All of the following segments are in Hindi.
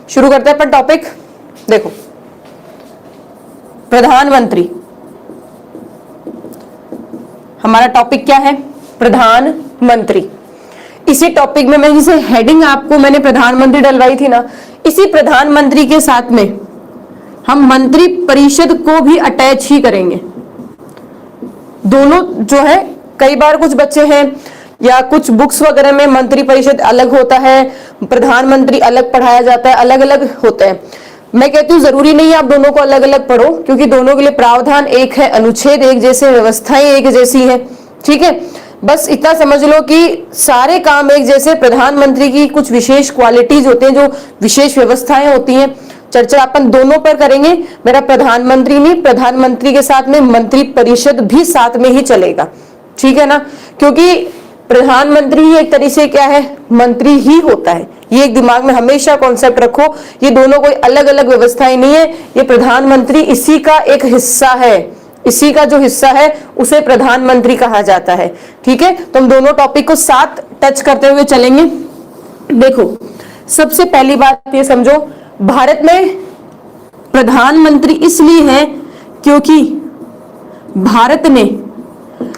शुरू करते हैं अपन टॉपिक। देखो, प्रधानमंत्री, हमारा टॉपिक क्या है? प्रधानमंत्री। इसी टॉपिक में मैं जिसे हेडिंग आपको मैंने प्रधानमंत्री डलवाई थी ना, इसी प्रधानमंत्री के साथ में हम मंत्री परिषद को भी अटैच ही करेंगे। दोनों जो है, कई बार कुछ बच्चे हैं या कुछ बुक्स वगैरह में मंत्री परिषद अलग होता है, प्रधानमंत्री अलग पढ़ाया जाता है, अलग अलग होता है। मैं कहती हूँ जरूरी नहीं है आप दोनों को अलग अलग पढ़ो, क्योंकि दोनों के लिए प्रावधान एक है, अनुच्छेद एक जैसे, व्यवस्थाएं एक जैसी है। ठीक है, बस इतना समझ लो कि सारे काम एक जैसे, प्रधानमंत्री की कुछ विशेष क्वालिटीज होते हैं, जो विशेष व्यवस्थाएं होती हैं, चर्चा अपन दोनों पर करेंगे। मेरा प्रधानमंत्री नहीं, प्रधानमंत्री के साथ में मंत्री परिषद भी साथ में ही चलेगा। ठीक है ना, क्योंकि प्रधानमंत्री ही एक तरीके से क्या है, मंत्री ही होता है। ये एक दिमाग में हमेशा कॉन्सेप्ट रखो, ये दोनों कोई अलग अलग व्यवस्थाएं नहीं है, ये प्रधानमंत्री इसी का एक हिस्सा है, इसी का जो हिस्सा है उसे प्रधानमंत्री कहा जाता है। ठीक है, तो हम दोनों टॉपिक को साथ टच करते हुए चलेंगे। देखो, सबसे पहली बात ये समझो, भारत में प्रधानमंत्री इसलिए है क्योंकि भारत ने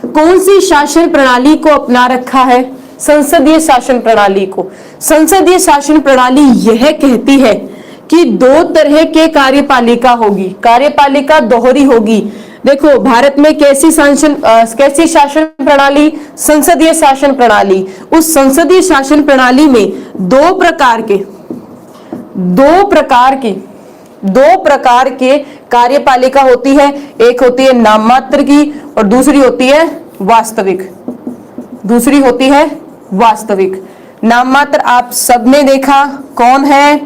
कौन सी शासन प्रणाली को अपना रखा है? संसदीय शासन प्रणाली को। संसदीय शासन प्रणाली यह कहती है कि दो तरह के कार्यपालिका होगी, कार्यपालिका दोहरी होगी। देखो, भारत में कैसी शासन प्रणाली? संसदीय शासन प्रणाली। उस संसदीय शासन प्रणाली में दो प्रकार के कार्यपालिका होती है। एक होती है नाममात्र की और दूसरी होती है वास्तविक। नाममात्र आप सबने देखा, कौन है?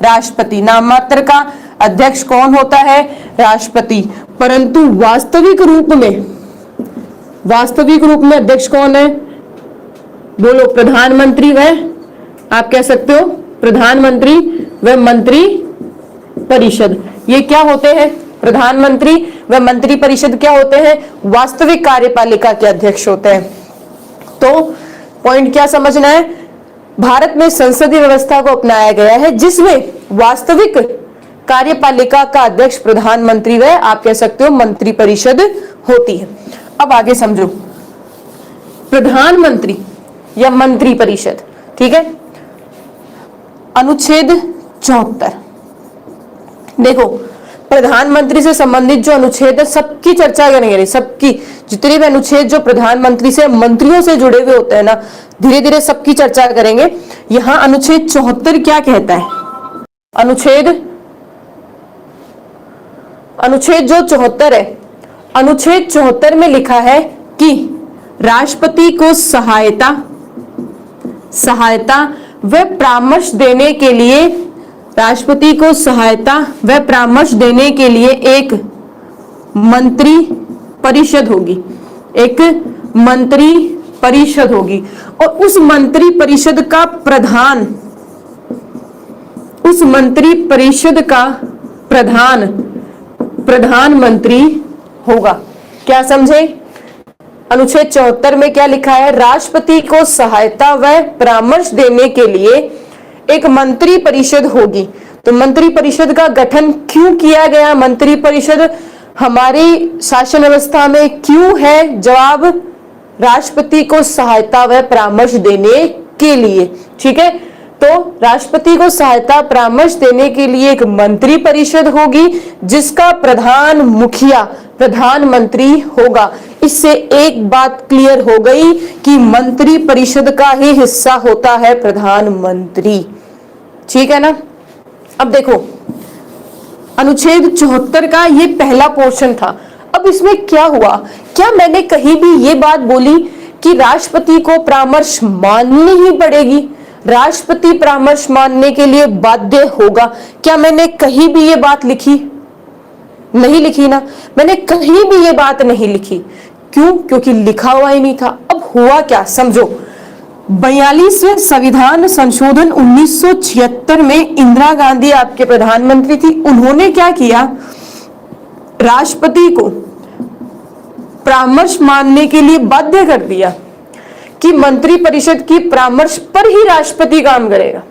राष्ट्रपति। नाममात्र का अध्यक्ष कौन होता है? राष्ट्रपति। परंतु वास्तविक रूप में अध्यक्ष कौन है? बोलो, प्रधानमंत्री व, आप कह सकते हो प्रधानमंत्री व मंत्री परिषद। ये क्या होते हैं? प्रधानमंत्री व मंत्री परिषद क्या होते हैं? वास्तविक कार्यपालिका के अध्यक्ष होते हैं। तो पॉइंट क्या समझना है? भारत में संसदीय व्यवस्था को अपनाया गया है जिसमें वास्तविक कार्यपालिका का अध्यक्ष प्रधानमंत्री व, आप कह सकते हो, मंत्री परिषद होती है। अब आगे समझो, प्रधानमंत्री या मंत्री परिषद। ठीक है, अनुच्छेद 74। देखो, प्रधानमंत्री से संबंधित जो अनुच्छेद है सबकी चर्चा करेंगे, सबकी जितने भी अनुच्छेद जो प्रधानमंत्री से, मंत्रियों से जुड़े हुए होते हैं ना, धीरे धीरे सबकी चर्चा करेंगे। यहां अनुच्छेद 74 क्या कहता है? अनुच्छेद जो 74 है, अनुच्छेद 74 में लिखा है कि राष्ट्रपति को सहायता व परामर्श देने के लिए, राष्ट्रपति को सहायता व परामर्श देने के लिए एक मंत्री परिषद होगी, एक मंत्री परिषद होगी। और उस मंत्री परिषद का प्रधानमंत्री होगा। क्या समझे? अनुच्छेद 74 में क्या लिखा है? राष्ट्रपति को सहायता व परामर्श देने के लिए एक मंत्री परिषद होगी। तो मंत्री परिषद का गठन क्यों किया गया? मंत्री परिषद हमारी शासन व्यवस्था में क्यों है? जवाब, राष्ट्रपति को सहायता व परामर्श देने के लिए। ठीक है, तो राष्ट्रपति को सहायता परामर्श देने के लिए एक मंत्री परिषद होगी जिसका प्रधान मुखिया प्रधानमंत्री होगा। इससे एक बात क्लियर हो गई कि मंत्री परिषद का ही हिस्सा होता है प्रधानमंत्री। ठीक है ना। अब देखो, अनुच्छेद 74 का ये पहला पोर्शन था। अब इसमें क्या हुआ? क्या मैंने कहीं भी ये बात बोली कि राष्ट्रपति को परामर्श माननी ही पड़ेगी, राष्ट्रपति परामर्श मानने के लिए बाध्य होगा? क्या मैंने कहीं भी ये बात लिखी? नहीं लिखी ना, मैंने कहीं भी ये बात नहीं लिखी। क्यों? क्योंकि लिखा हुआ ही नहीं था। अब हुआ क्या समझो, 42वें संविधान संशोधन 1976 में इंदिरा गांधी आपके प्रधानमंत्री थी। उन्होंने क्या किया? राष्ट्रपति को परामर्श मानने के लिए बाध्य कर दिया कि मंत्री परिषद की परामर्श पर ही राष्ट्रपति काम करेगा।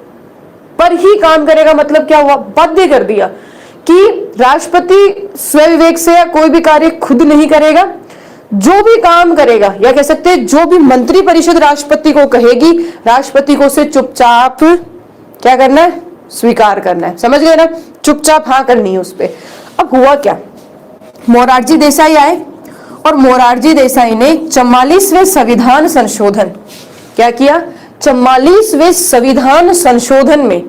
पर ही काम करेगा, मतलब क्या हुआ, बाध्य कर दिया कि राष्ट्रपति स्वविवेक से या कोई भी कार्य खुद नहीं करेगा, जो भी काम करेगा या कह सकते हैं जो भी मंत्री परिषद राष्ट्रपति को कहेगी, राष्ट्रपति को उसे चुपचाप क्या करना है, स्वीकार करना है। समझ गए ना, चुपचाप हाँ करनी है उस पर। अब हुआ क्या, मोरारजी देसाई आए और मोरारजी देसाई ने 44वें संविधान संशोधन क्या किया, 44वें संविधान संशोधन में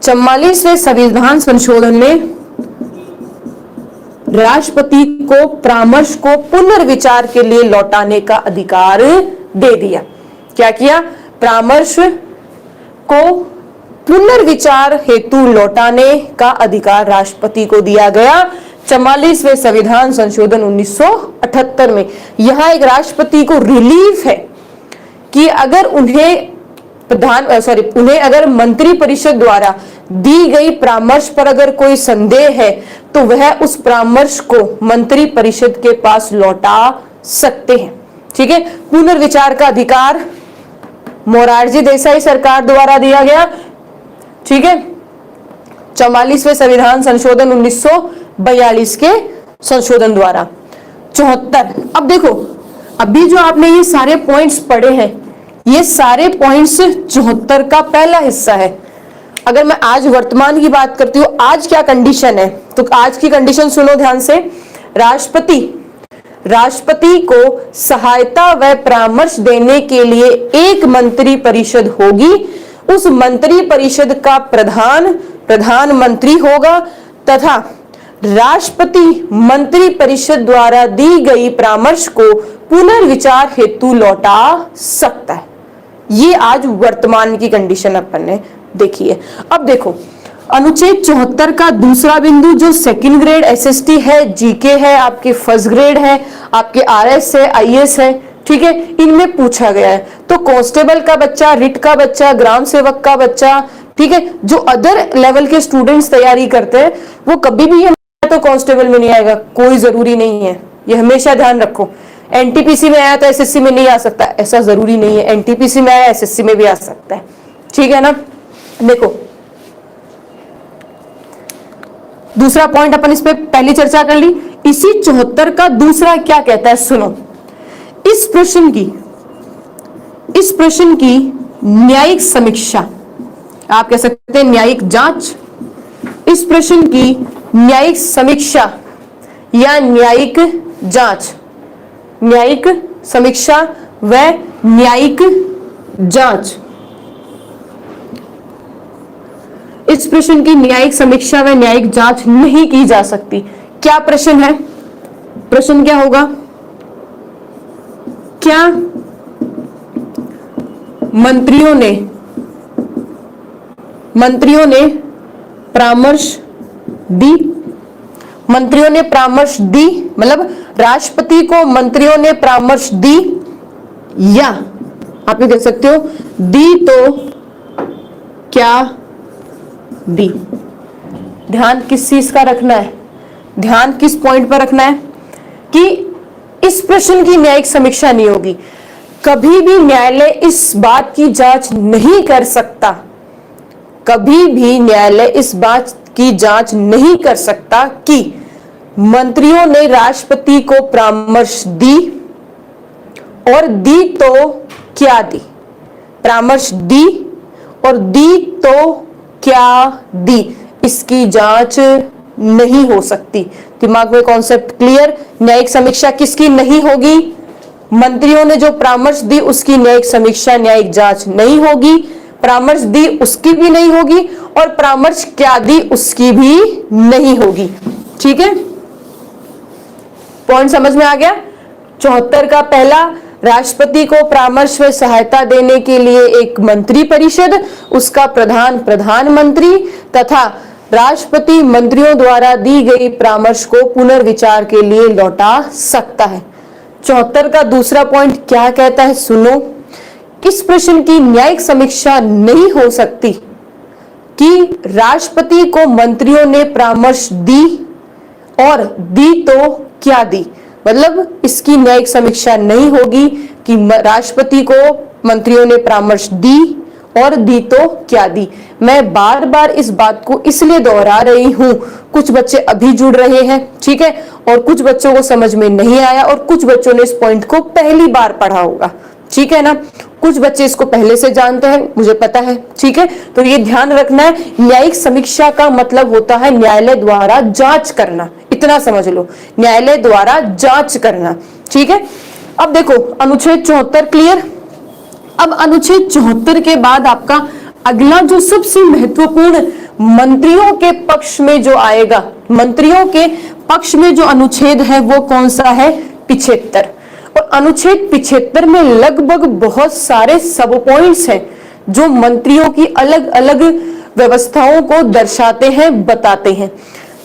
44वें संविधान संशोधन में राष्ट्रपति को परामर्श को पुनर्विचार के लिए लौटाने का अधिकार दे दिया। क्या किया, परामर्श को पुनर्विचार हेतु लौटाने का अधिकार राष्ट्रपति को दिया गया 44वें संविधान संशोधन 1978 में। यह एक राष्ट्रपति को रिलीफ है कि अगर उन्हें उन्हें अगर मंत्री परिषद द्वारा दी गई परामर्श पर अगर कोई संदेह है तो वह उस परामर्श को मंत्री परिषद के पास लौटा सकते हैं। ठीक है, पुनर्विचार का अधिकार मोरारजी देसाई सरकार द्वारा दिया गया। ठीक है, 44वें संविधान संशोधन 1942 के संशोधन द्वारा। 74, अब देखो अभी जो आपने ये सारे पॉइंट्स पढ़े हैं, ये सारे पॉइंट्स 74 का पहला हिस्सा है। अगर मैं आज वर्तमान की बात करती हूँ, आज क्या कंडीशन है, तो आज की कंडीशन सुनो ध्यान से। राष्ट्रपति को सहायता व परामर्श देने के लिए एक मंत्री परिषद होगी। उस मंत्री परिषद का प्रधानमंत्री होगा तथा राष्ट्रपति मंत्री परिषद द्वारा दी गई परामर्श को पुनर्विचार हेतु लौटा सकता है। ये आज वर्तमान की कंडीशन अपन ने देखी है। अब देखो अनुच्छेद 74 का दूसरा बिंदु जो सेकंड ग्रेड एसएसटी है, जीके है, आपके फर्स्ट ग्रेड है, आपके आरएस है, आईएएस है, ठीक है, इनमें पूछा गया है। तो कांस्टेबल का बच्चा, रिट का बच्चा, ग्राम सेवक का बच्चा, ठीक है, जो अदर लेवल के स्टूडेंट्स तैयारी करते हैं वो कभी भी तो कांस्टेबल में नहीं आएगा, कोई जरूरी नहीं है, ये हमेशा ध्यान रखो। एनटीपीसी में आया तो एसएससी में नहीं आ सकता, ऐसा जरूरी नहीं है। एनटीपीसी में आया एसएससी में भी आ सकता है, ठीक है ना। देखो दूसरा पॉइंट अपन इस पे पहली चर्चा कर ली। इसी 74 का दूसरा क्या कहता है, सुनो। इस प्रश्न की न्यायिक समीक्षा, आप कह सकते हैं न्यायिक जांच, इस प्रश्न की न्यायिक समीक्षा या न्यायिक जांच, न्यायिक समीक्षा व न्यायिक जांच, इस प्रश्न की न्यायिक समीक्षा व न्यायिक जांच नहीं की जा सकती। क्या प्रश्न है, प्रश्न क्या होगा, क्या मंत्रियों ने परामर्श दी, मंत्रियों ने परामर्श दी, मतलब राष्ट्रपति को मंत्रियों ने परामर्श दी, या आप ये कह सकते हो दी तो क्या दी। ध्यान किस चीज का रखना है, ध्यान किस पॉइंट पर रखना है कि इस प्रश्न की न्यायिक समीक्षा नहीं होगी। कभी भी न्यायालय इस बात की जांच नहीं कर सकता, कभी भी न्यायालय इस बात की जांच नहीं कर सकता कि मंत्रियों ने राष्ट्रपति को परामर्श दी और दी तो क्या दी, परामर्श दी और दी तो क्या दी, इसकी जांच नहीं हो सकती। दिमाग में कॉन्सेप्ट क्लियर। न्यायिक समीक्षा किसकी नहीं होगी, मंत्रियों ने जो परामर्श दी उसकी न्यायिक समीक्षा न्यायिक जांच नहीं होगी, परामर्श दी उसकी भी नहीं होगी और परामर्श क्या दी उसकी भी नहीं होगी। ठीक है, पॉइंट समझ में आ गया। 74 का पहला, राष्ट्रपति को परामर्श व सहायता देने के लिए एक मंत्री परिषद, उसका प्रधानमंत्री तथा राष्ट्रपति मंत्रियों द्वारा दी गई परामर्श को पुनर्विचार के लिए लौटा सकता है। 74 का दूसरा पॉइंट क्या कहता है, सुनो। इस प्रश्न की न्यायिक समीक्षा नहीं हो सकती कि राष्ट्रपति को मंत्रियों ने परामर्श दी और दी तो क्या दी, मतलब इसकी न्यायिक समीक्षा नहीं होगी कि राष्ट्रपति को मंत्रियों ने परामर्श दी और दी तो क्या दी। मैं बार बार इस बात को इसलिए दोहरा रही हूं, कुछ बच्चे अभी जुड़ रहे हैं, ठीक है, और कुछ बच्चों को समझ में नहीं आया और कुछ बच्चों ने इस पॉइंट को पहली बार पढ़ा होगा, ठीक है ना। कुछ बच्चे इसको पहले से जानते हैं, मुझे पता है, ठीक है। तो ये ध्यान रखना है, न्यायिक समीक्षा का मतलब होता है न्यायालय द्वारा जांच करना, इतना समझ लो, न्यायालय द्वारा जांच करना, ठीक है। अब देखो अनुच्छेद 74 क्लियर। अब अनुच्छेद 74 के बाद आपका अगला जो सबसे महत्वपूर्ण मंत्रियों के पक्ष में जो आएगा, मंत्रियों के पक्ष में जो अनुच्छेद है वो कौन सा है, 75। और अनुच्छेद 75 में लगभग बहुत सारे सब पॉइंट्स हैं जो मंत्रियों की अलग अलग व्यवस्थाओं को दर्शाते हैं, बताते हैं।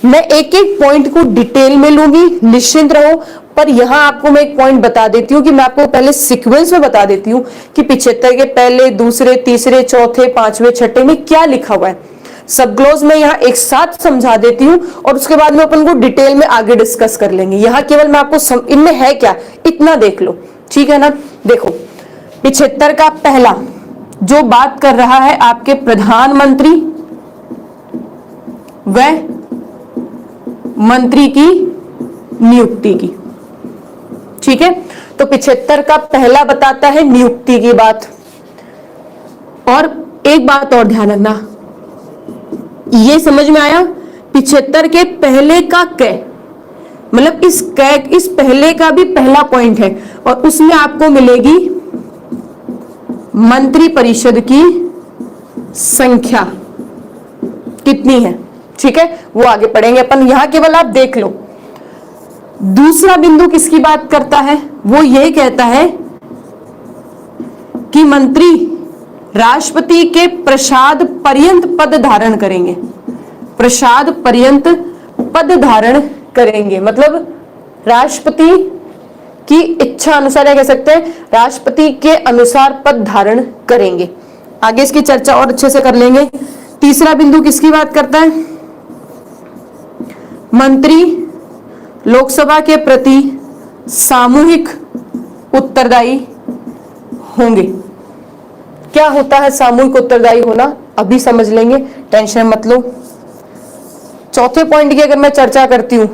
मैं एक एक पॉइंट को डिटेल में लूंगी, निश्चिंत रहो। पर यहां आपको मैं एक पॉइंट बता देती हूं कि मैं आपको पहले सीक्वेंस में बता देती हूं कि 75 के पहले, दूसरे, तीसरे, चौथे, पांचवें, छठे में क्या लिखा हुआ है। सब क्लॉज में यहां एक साथ समझा देती हूं और उसके बाद में अपन को डिटेल में आगे डिस्कस कर लेंगे। यहां केवल मैं आपको इनमें है क्या इतना देख लो, ठीक है ना। देखो 75 का पहला जो बात कर रहा है आपके प्रधानमंत्री व मंत्री की नियुक्ति की, ठीक है। तो 75 का पहला बताता है नियुक्ति की बात। और एक बात और ध्यान रखना, ये समझ में आया, 75 के पहले का कै, मतलब इस पहले का भी पहला पॉइंट है और उसमें आपको मिलेगी मंत्री परिषद की संख्या कितनी है, ठीक है, वो आगे पढ़ेंगे अपन। यहां केवल आप देख लो। दूसरा बिंदु किसकी बात करता है, वो ये कहता है कि मंत्री राष्ट्रपति के प्रसाद पर्यंत पद धारण करेंगे, प्रसाद पर्यंत पद धारण करेंगे, मतलब राष्ट्रपति की इच्छा अनुसार, या कह सकते हैं राष्ट्रपति के अनुसार पद धारण करेंगे। आगे इसकी चर्चा और अच्छे से कर लेंगे। तीसरा बिंदु किसकी बात करता है, मंत्री लोकसभा के प्रति सामूहिक उत्तरदायी होंगे। क्या होता है सामूहिक उत्तरदायी होना, अभी समझ लेंगे, टेंशन मत लो। चौथे पॉइंट की अगर मैं चर्चा करती हूं,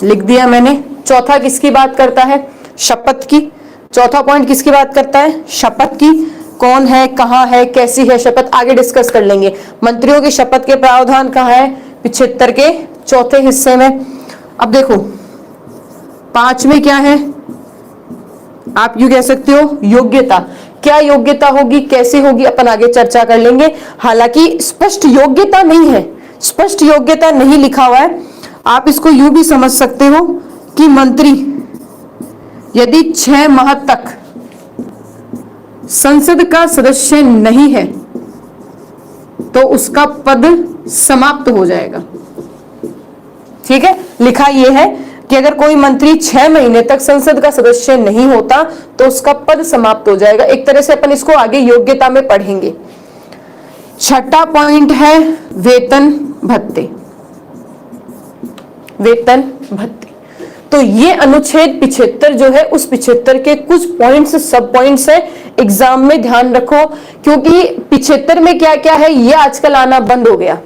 लिख दिया मैंने। चौथा किसकी बात करता है, शपथ की। चौथा पॉइंट किसकी बात करता है, शपथ की। कौन है, कहां है, कैसी है शपथ, आगे डिस्कस कर लेंगे। मंत्रियों की शपथ के प्रावधान कहां है, 75 के चौथे हिस्से में। अब देखो 5 में क्या है, आप यूं कह सकते हो योग्यता। क्या योग्यता होगी, कैसे होगी, अपन आगे चर्चा कर लेंगे। हालांकि स्पष्ट योग्यता नहीं है, स्पष्ट योग्यता नहीं लिखा हुआ है। आप इसको यूं भी समझ सकते हो कि मंत्री यदि 6 माह तक संसद का सदस्य नहीं है तो उसका पद समाप्त हो जाएगा, ठीक है। लिखा यह है कि अगर कोई मंत्री 6 महीने तक संसद का सदस्य नहीं होता तो उसका पद समाप्त हो जाएगा। एक तरह से अपन इसको आगे योग्यता में पढ़ेंगे। छठा पॉइंट है वेतन भत्ते, वेतन भत्ते। तो ये अनुच्छेद 75 जो है, उस 75 के कुछ पॉइंट्स, सब पॉइंट्स है, एग्जाम में ध्यान रखो, क्योंकि 75 में क्या क्या है ये आजकल आना बंद हो गया,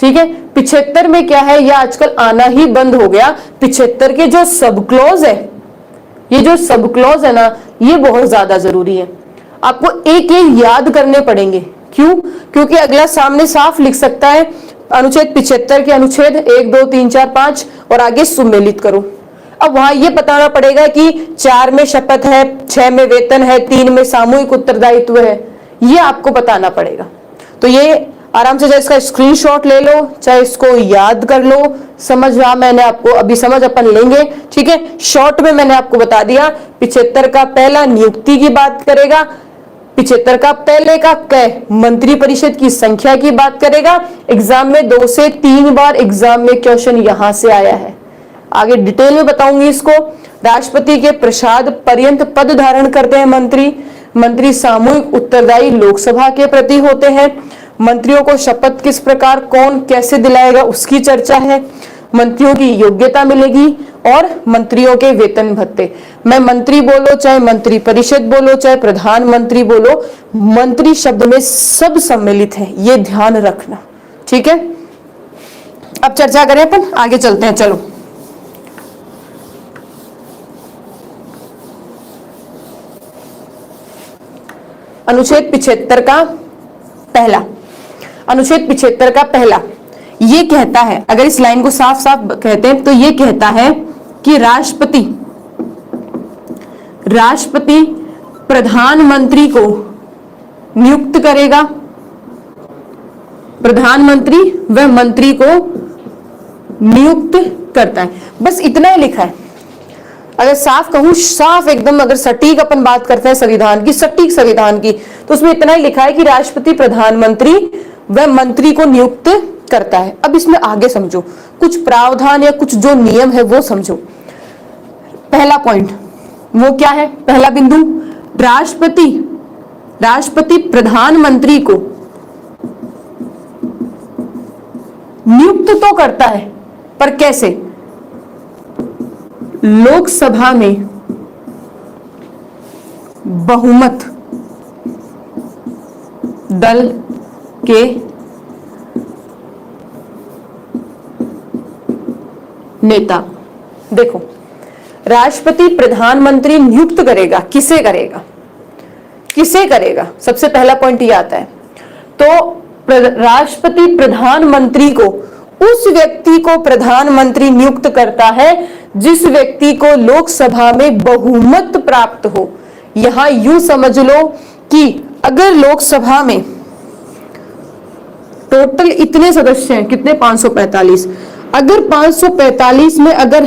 ठीक है। 75 में क्या है ये आजकल आना ही बंद हो गया। 75 के जो सब क्लॉज है, ये जो सब क्लॉज है ना, ये बहुत ज्यादा जरूरी है, आपको एक एक याद करने पड़ेंगे। क्यों, क्योंकि अगला सामने साफ लिख सकता है अनुच्छेद 75 के अनुच्छेद 1, 2, 3, 4, 5 और आगे सुमेलित करो। अब वहां ये बताना पड़ेगा कि 4 में शपथ है, 6 में वेतन है, 3 में सामूहिक उत्तरदायित्व है, ये आपको बताना पड़ेगा। तो ये आराम से चाहे इसका स्क्रीनशॉट ले लो, चाहे इसको याद कर लो, समझ रहा मैंने आपको, अभी समझ अपन लेंगे, ठीक है। शॉर्ट में मैंने आपको बता दिया। 75 का पहला नियुक्ति की बात करेगा, 75 का पहले का कै मंत्री परिषद की संख्या की बात करेगा। एग्जाम में 2 से 3 बार एग्जाम में क्वेश्चन यहां से आया है, आगे डिटेल में बताऊंगी इसको। राष्ट्रपति के प्रसाद पर्यंत पद धारण करते हैं मंत्री। मंत्री सामूहिक उत्तरदायी लोकसभा के प्रति होते हैं। मंत्रियों को शपथ किस प्रकार कौन कैसे दिलाएगा उसकी चर्चा है। मंत्रियों की योग्यता मिलेगी और मंत्रियों के वेतन भत्ते। मैं मंत्री बोलो चाहे मंत्री परिषद बोलो चाहे प्रधानमंत्री बोलो, मंत्री शब्द में सब सम्मिलित है, ये ध्यान रखना, ठीक है। अब चर्चा करें, अपन आगे चलते हैं, चलो। अनुच्छेद 75 का पहला, अनुच्छेद 75 का पहला ये कहता है, अगर इस लाइन को साफ साफ कहते हैं तो ये कहता है कि राष्ट्रपति प्रधानमंत्री को नियुक्त करेगा, प्रधानमंत्री व मंत्री को नियुक्त करता है। बस इतना ही लिखा है। अगर साफ कहूं, साफ एकदम, अगर सटीक अपन बात करते हैं संविधान की, सटीक संविधान की, तो उसमें इतना ही लिखा है कि राष्ट्रपति प्रधानमंत्री व मंत्री को नियुक्त करता है। अब इसमें आगे समझो, कुछ प्रावधान या कुछ जो नियम है वो समझो। पहला पॉइंट वो क्या है, पहला बिंदु, राष्ट्रपति प्रधानमंत्री को नियुक्त तो करता है, पर कैसे? लोकसभा में बहुमत दल के नेता। देखो, राष्ट्रपति प्रधानमंत्री नियुक्त करेगा, किसे करेगा, किसे करेगा, सबसे पहला पॉइंट ये आता है। तो राष्ट्रपति प्रधानमंत्री को, उस व्यक्ति को प्रधानमंत्री नियुक्त करता है जिस व्यक्ति को लोकसभा में बहुमत प्राप्त हो। यहां यूं समझ लो कि अगर लोकसभा में टोटल इतने सदस्य हैं, कितने, 545, अगर 545 में अगर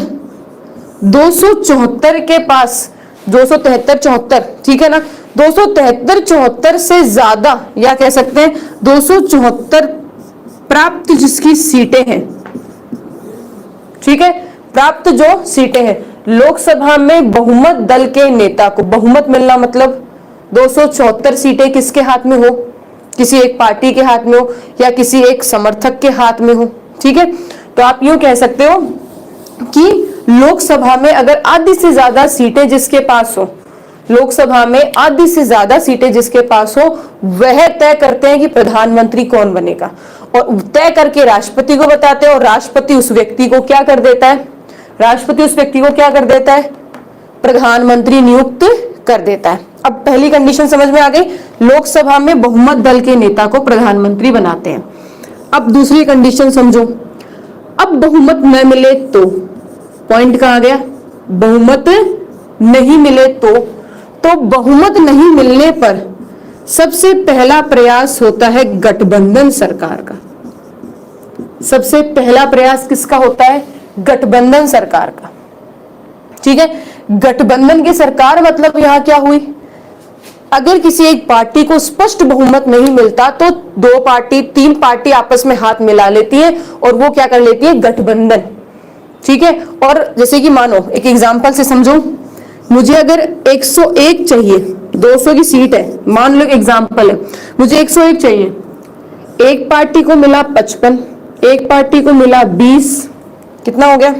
274 के पास 273 74, ठीक है ना, 273 74 से ज्यादा, या कह सकते हैं 274 प्राप्त जिसकी सीटें हैं, ठीक है, प्राप्त जो सीटें हैं, लोकसभा में बहुमत दल के नेता को, बहुमत मिलना मतलब 274 सीटें किसके हाथ में हो, किसी एक पार्टी के हाथ में हो या किसी एक समर्थक के हाथ में हो, ठीक है। तो आप यूं कह सकते हो कि लोकसभा में अगर आधी से ज्यादा सीटें जिसके पास हो, लोकसभा में आधी से ज्यादा सीटें जिसके पास हो, वह तय करते हैं कि प्रधानमंत्री कौन बनेगा, और तय करके राष्ट्रपति को बताते हैं, और राष्ट्रपति उस व्यक्ति को क्या कर देता है, राष्ट्रपति उस व्यक्ति को क्या कर देता है, प्रधानमंत्री नियुक्त कर देता है। अब पहली कंडीशन समझ में आ गई, लोकसभा में बहुमत दल के नेता को प्रधानमंत्री बनाते हैं। अब दूसरी कंडीशन समझो, अब बहुमत न मिले तो, पॉइंट कहां गया, बहुमत नहीं मिले तो बहुमत नहीं मिलने पर सबसे पहला प्रयास होता है गठबंधन सरकार का। सबसे पहला प्रयास किसका होता है, गठबंधन सरकार का, ठीक है। गठबंधन की सरकार मतलब यहां क्या हुई, अगर किसी एक पार्टी को स्पष्ट बहुमत नहीं मिलता तो दो पार्टी, तीन पार्टी आपस में हाथ मिला लेती है और वो क्या कर लेती है, गठबंधन, ठीक है। और जैसे कि मानो एक एग्जांपल से समझो, मुझे अगर 101 चाहिए, 200 की सीट है, मान लो एग्जांपल है, मुझे 101 चाहिए, एक पार्टी को मिला 55, एक पार्टी को मिला 20, कितना हो गया,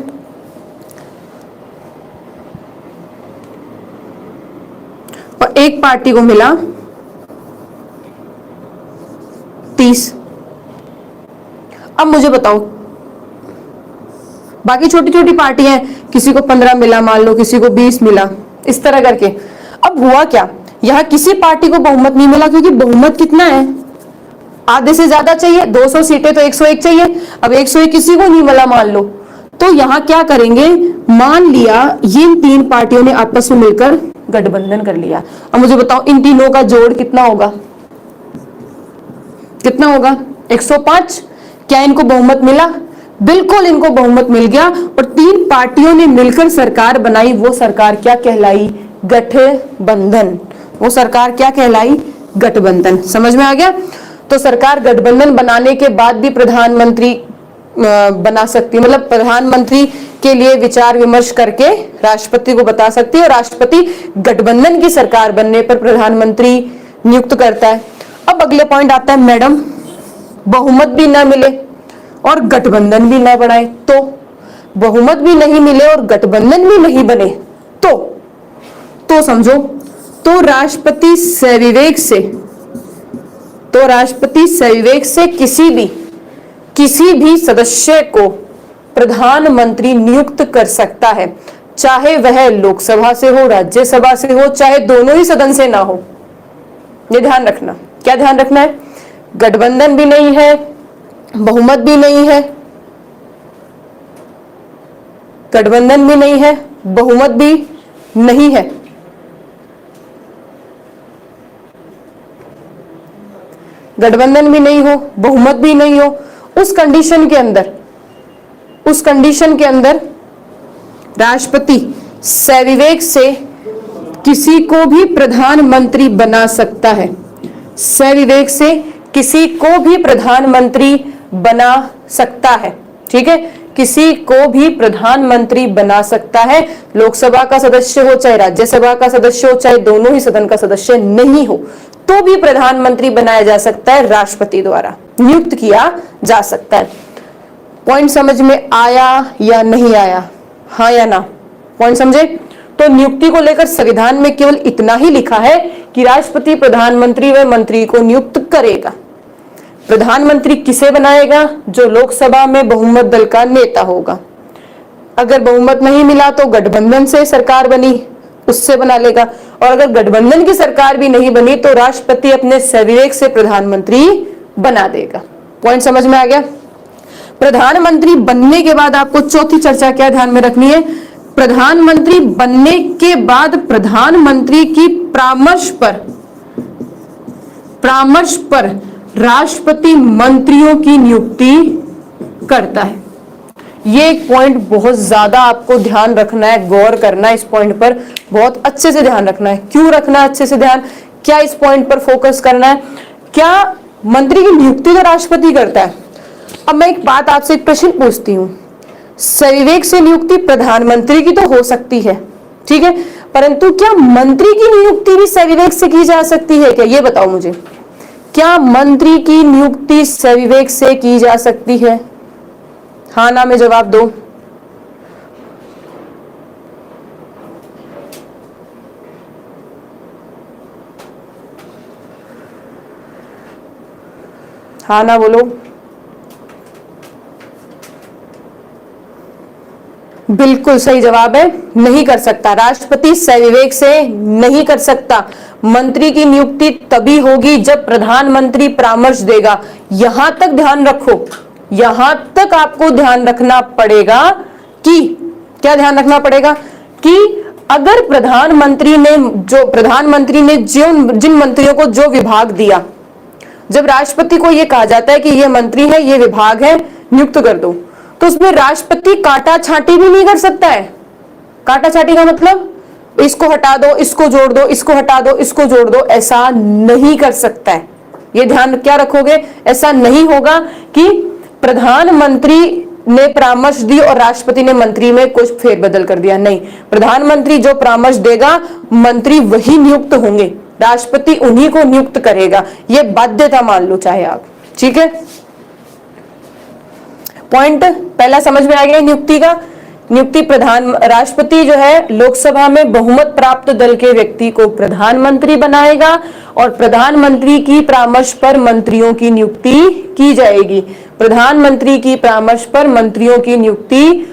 और एक पार्टी को मिला 30। अब मुझे बताओ, बाकी छोटी छोटी पार्टियां हैं, किसी को 15 मिला मान लो, किसी को 20 मिला, इस तरह करके। अब हुआ क्या, यहां किसी पार्टी को बहुमत नहीं मिला, क्योंकि बहुमत कितना है, आधे से ज्यादा चाहिए, 200 सीटें तो 101 चाहिए। अब 101 किसी को नहीं मिला मान लो, तो यहां क्या करेंगे, मान लिया इन तीन पार्टियों ने आपस में मिलकर गठबंधन कर लिया। अब मुझे बताओ, इन तीनों का जोड़ कितना होगा, कितना होगा, 105। क्या इनको बहुमत मिला, बिल्कुल इनको बहुमत मिल गया, और तीन पार्टियों ने मिलकर सरकार बनाई। वो सरकार क्या कहलाई, गठबंधन। वो सरकार क्या कहलाई, गठबंधन। समझ में आ गया। तो सरकार गठबंधन बनाने के बाद भी प्रधानमंत्री बना सकती है, मतलब प्रधानमंत्री के लिए विचार विमर्श करके राष्ट्रपति को बता सकती है, और राष्ट्रपति गठबंधन की सरकार बनने पर प्रधानमंत्री नियुक्त करता है। अब अगले पॉइंट आता है, मैडम बहुमत भी ना मिले और गठबंधन भी ना बनाए, तो बहुमत भी नहीं मिले और गठबंधन भी नहीं बने तो समझो, तो राष्ट्रपति सविवेक से किसी भी सदस्य को प्रधानमंत्री नियुक्त कर सकता है, चाहे वह लोकसभा से हो, राज्यसभा से हो, चाहे दोनों ही सदन से ना हो। ये ध्यान रखना। क्या ध्यान रखना है? गठबंधन भी नहीं है, बहुमत भी नहीं है, गठबंधन भी नहीं है, बहुमत भी नहीं है, गठबंधन भी नहीं हो, बहुमत भी नहीं हो, उस कंडीशन के अंदर राष्ट्रपति सविवेक से किसी को भी प्रधानमंत्री बना सकता है। सविवेक से किसी को भी प्रधानमंत्री बना सकता है। ठीक है, किसी को भी प्रधानमंत्री बना सकता है, लोकसभा का सदस्य हो, चाहे राज्यसभा का सदस्य हो, चाहे दोनों ही सदन का सदस्य नहीं हो, तो भी प्रधानमंत्री बनाया जा सकता है, राष्ट्रपति द्वारा नियुक्त किया जा सकता है। पॉइंट समझ में आया या नहीं आया? हाँ या ना? पॉइंट समझे? तो नियुक्ति को लेकर संविधान में केवल इतना ही लिखा है कि राष्ट्रपति प्रधानमंत्री व मंत्री को नियुक्त करेगा। प्रधानमंत्री किसे बनाएगा? जो लोकसभा में बहुमत दल का नेता होगा। अगर बहुमत नहीं मिला तो गठबंधन से सरकार बनी, उससे बना लेगा, और अगर गठबंधन की सरकार भी नहीं बनी तो राष्ट्रपति अपने सविवेक से प्रधानमंत्री बना देगा। पॉइंट समझ में आ गया? प्रधानमंत्री बनने के बाद आपको चौथी चर्चा क्या ध्यान में रखनी है? प्रधानमंत्री बनने के बाद प्रधानमंत्री की परामर्श पर राष्ट्रपति मंत्रियों की नियुक्ति करता है। ये एक पॉइंट बहुत ज्यादा आपको ध्यान रखना है, गौर करना है, इस पॉइंट पर बहुत अच्छे से ध्यान रखना है। क्यों रखना है अच्छे से ध्यान? क्या इस पॉइंट पर फोकस करना है? क्या मंत्री की नियुक्ति तो राष्ट्रपति करता है? अब मैं एक बात आपसे, एक प्रश्न पूछती हूँ, सविवेक से नियुक्ति प्रधानमंत्री की तो हो सकती है, ठीक है, परंतु क्या मंत्री की नियुक्ति भी सविवेक से की जा सकती है क्या? ये बताओ मुझे, क्या मंत्री की नियुक्ति सविवेक से की जा सकती है? हाँ ना में जवाब दो। हाँ ना बोलो। बिल्कुल सही जवाब है, नहीं कर सकता। राष्ट्रपति सविवेक से नहीं कर सकता। मंत्री की नियुक्ति तभी होगी जब प्रधानमंत्री परामर्श देगा। यहां तक ध्यान रखो, यहां तक आपको ध्यान रखना पड़ेगा कि क्या ध्यान रखना पड़ेगा कि अगर प्रधानमंत्री ने जिन मंत्रियों को जो विभाग दिया, जब राष्ट्रपति को यह कहा जाता है कि ये मंत्री है, ये विभाग है, नियुक्त कर दो, तो उसमें राष्ट्रपति काटा छांटी भी नहीं कर सकता है। काटा छांटी का मतलब इसको हटा दो, इसको जोड़ दो, इसको हटा दो, इसको जोड़ दो, ऐसा नहीं कर सकता है। ये ध्यान क्या रखोगे? ऐसा नहीं होगा कि प्रधानमंत्री ने परामर्श दी और राष्ट्रपति ने मंत्री में कुछ फेरबदल कर दिया। नहीं, प्रधानमंत्री जो परामर्श देगा मंत्री वही नियुक्त होंगे, राष्ट्रपति उन्हीं को नियुक्त करेगा। ये बाध्यता मान लो चाहे आप, ठीक है। पॉइंट पहला समझ में आ गया नियुक्ति का। नियुक्ति राष्ट्रपति जो है लोकसभा में बहुमत प्राप्त दल के व्यक्ति को प्रधानमंत्री बनाएगा और प्रधानमंत्री की परामर्श पर मंत्रियों की नियुक्ति की जाएगी। प्रधानमंत्री की परामर्श पर मंत्रियों की नियुक्ति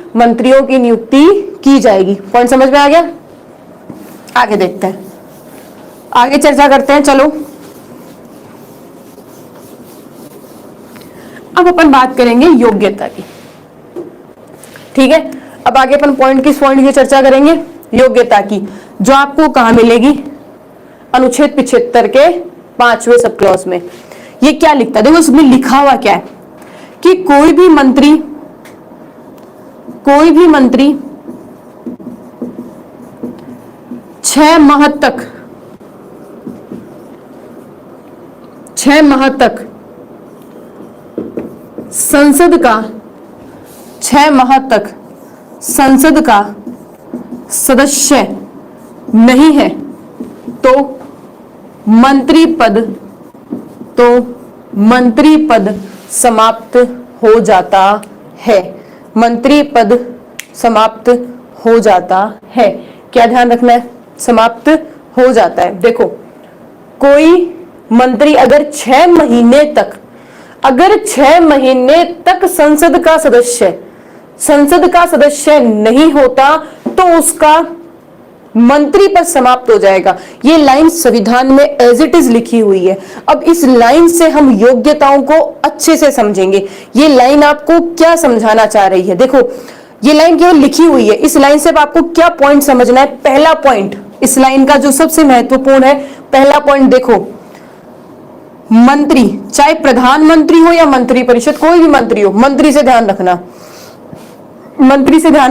की जाएगी। पॉइंट समझ में आ गया? आगे देखते हैं, आगे चर्चा करते हैं। चलो अब अपन बात करेंगे योग्यता की, ठीक है। अब आगे अपन पॉइंट की चर्चा करेंगे योग्यता की, जो आपको कहां मिलेगी? अनुच्छेद 75 के 5वें सब क्लॉज में। ये क्या लिखता है? देखो उसमें लिखा हुआ क्या है कि कोई भी मंत्री 6 माह तक संसद का सदस्य नहीं है तो मंत्री पद समाप्त हो जाता है। मंत्री पद समाप्त हो जाता है। क्या ध्यान रखना है? समाप्त हो जाता है। देखो, कोई मंत्री अगर 6 महीने तक संसद का सदस्य नहीं होता तो उसका मंत्री पद समाप्त हो जाएगा। ये लाइन संविधान में एज इट इज लिखी हुई है। अब इस लाइन से हम योग्यताओं को अच्छे से समझेंगे। ये लाइन आपको क्या समझाना चाह रही है? देखो, ये लाइन केवल लिखी हुई है, इस लाइन से आपको क्या पॉइंट समझना है? पहला पॉइंट इस लाइन का जो सबसे महत्वपूर्ण है, पहला पॉइंट देखो, मंत्री, चाहे प्रधानमंत्री हो या मंत्री परिषद, कोई भी मंत्री हो, मंत्री से ध्यान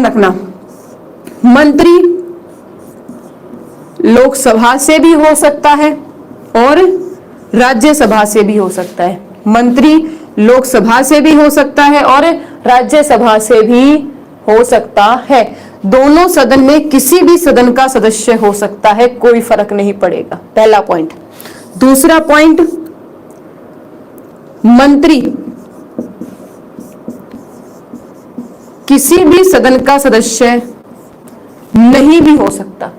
रखना, मंत्री लोकसभा से भी हो सकता है और राज्यसभा से भी हो सकता है। मंत्री लोकसभा से भी हो सकता है और राज्यसभा से भी हो सकता है। दोनों सदन में किसी भी सदन का सदस्य हो सकता है, कोई फर्क नहीं पड़ेगा। पहला पॉइंट। दूसरा पॉइंट, मंत्री किसी भी सदन का सदस्य नहीं भी हो सकता,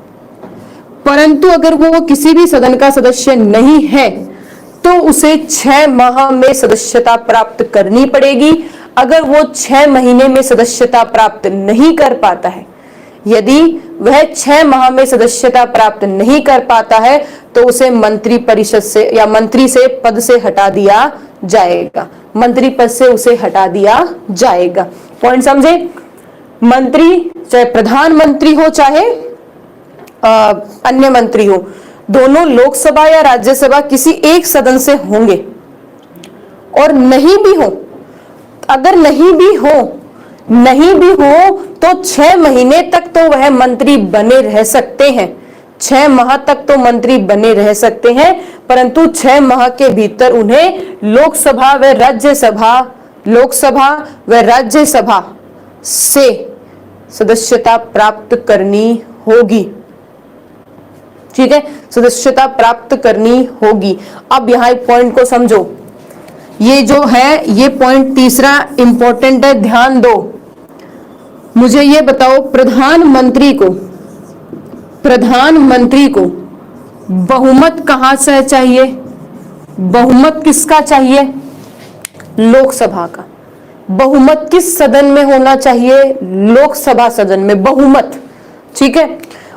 परंतु अगर वो किसी भी सदन का सदस्य नहीं है तो उसे 6 माह में सदस्यता प्राप्त करनी पड़ेगी। अगर वो 6 महीने में सदस्यता प्राप्त नहीं कर पाता है, यदि वह 6 माह में सदस्यता प्राप्त नहीं कर पाता है तो उसे मंत्री परिषद से या मंत्री से पद से हटा दिया जाएगा। मंत्री पद से उसे हटा दिया जाएगा। पॉइंट समझे? मंत्री चाहे प्रधानमंत्री हो चाहे अन्य मंत्री हो, दोनों लोकसभा या राज्यसभा किसी एक सदन से होंगे। और नहीं भी हो, अगर नहीं भी हो तो 6 महीने तक तो वह मंत्री बने रह सकते हैं। 6 माह तक तो मंत्री बने रह सकते हैं, परंतु 6 माह के भीतर उन्हें लोकसभा व राज्यसभा से सदस्यता प्राप्त करनी होगी। ठीक है, सदस्यता प्राप्त करनी होगी। अब यहां एक पॉइंट को समझो, ये जो है ये पॉइंट तीसरा इंपॉर्टेंट है, ध्यान दो। मुझे ये बताओ, प्रधानमंत्री को बहुमत कहां से चाहिए? बहुमत किसका चाहिए? लोकसभा का। बहुमत किस सदन में होना चाहिए? लोकसभा सदन में बहुमत। ठीक है,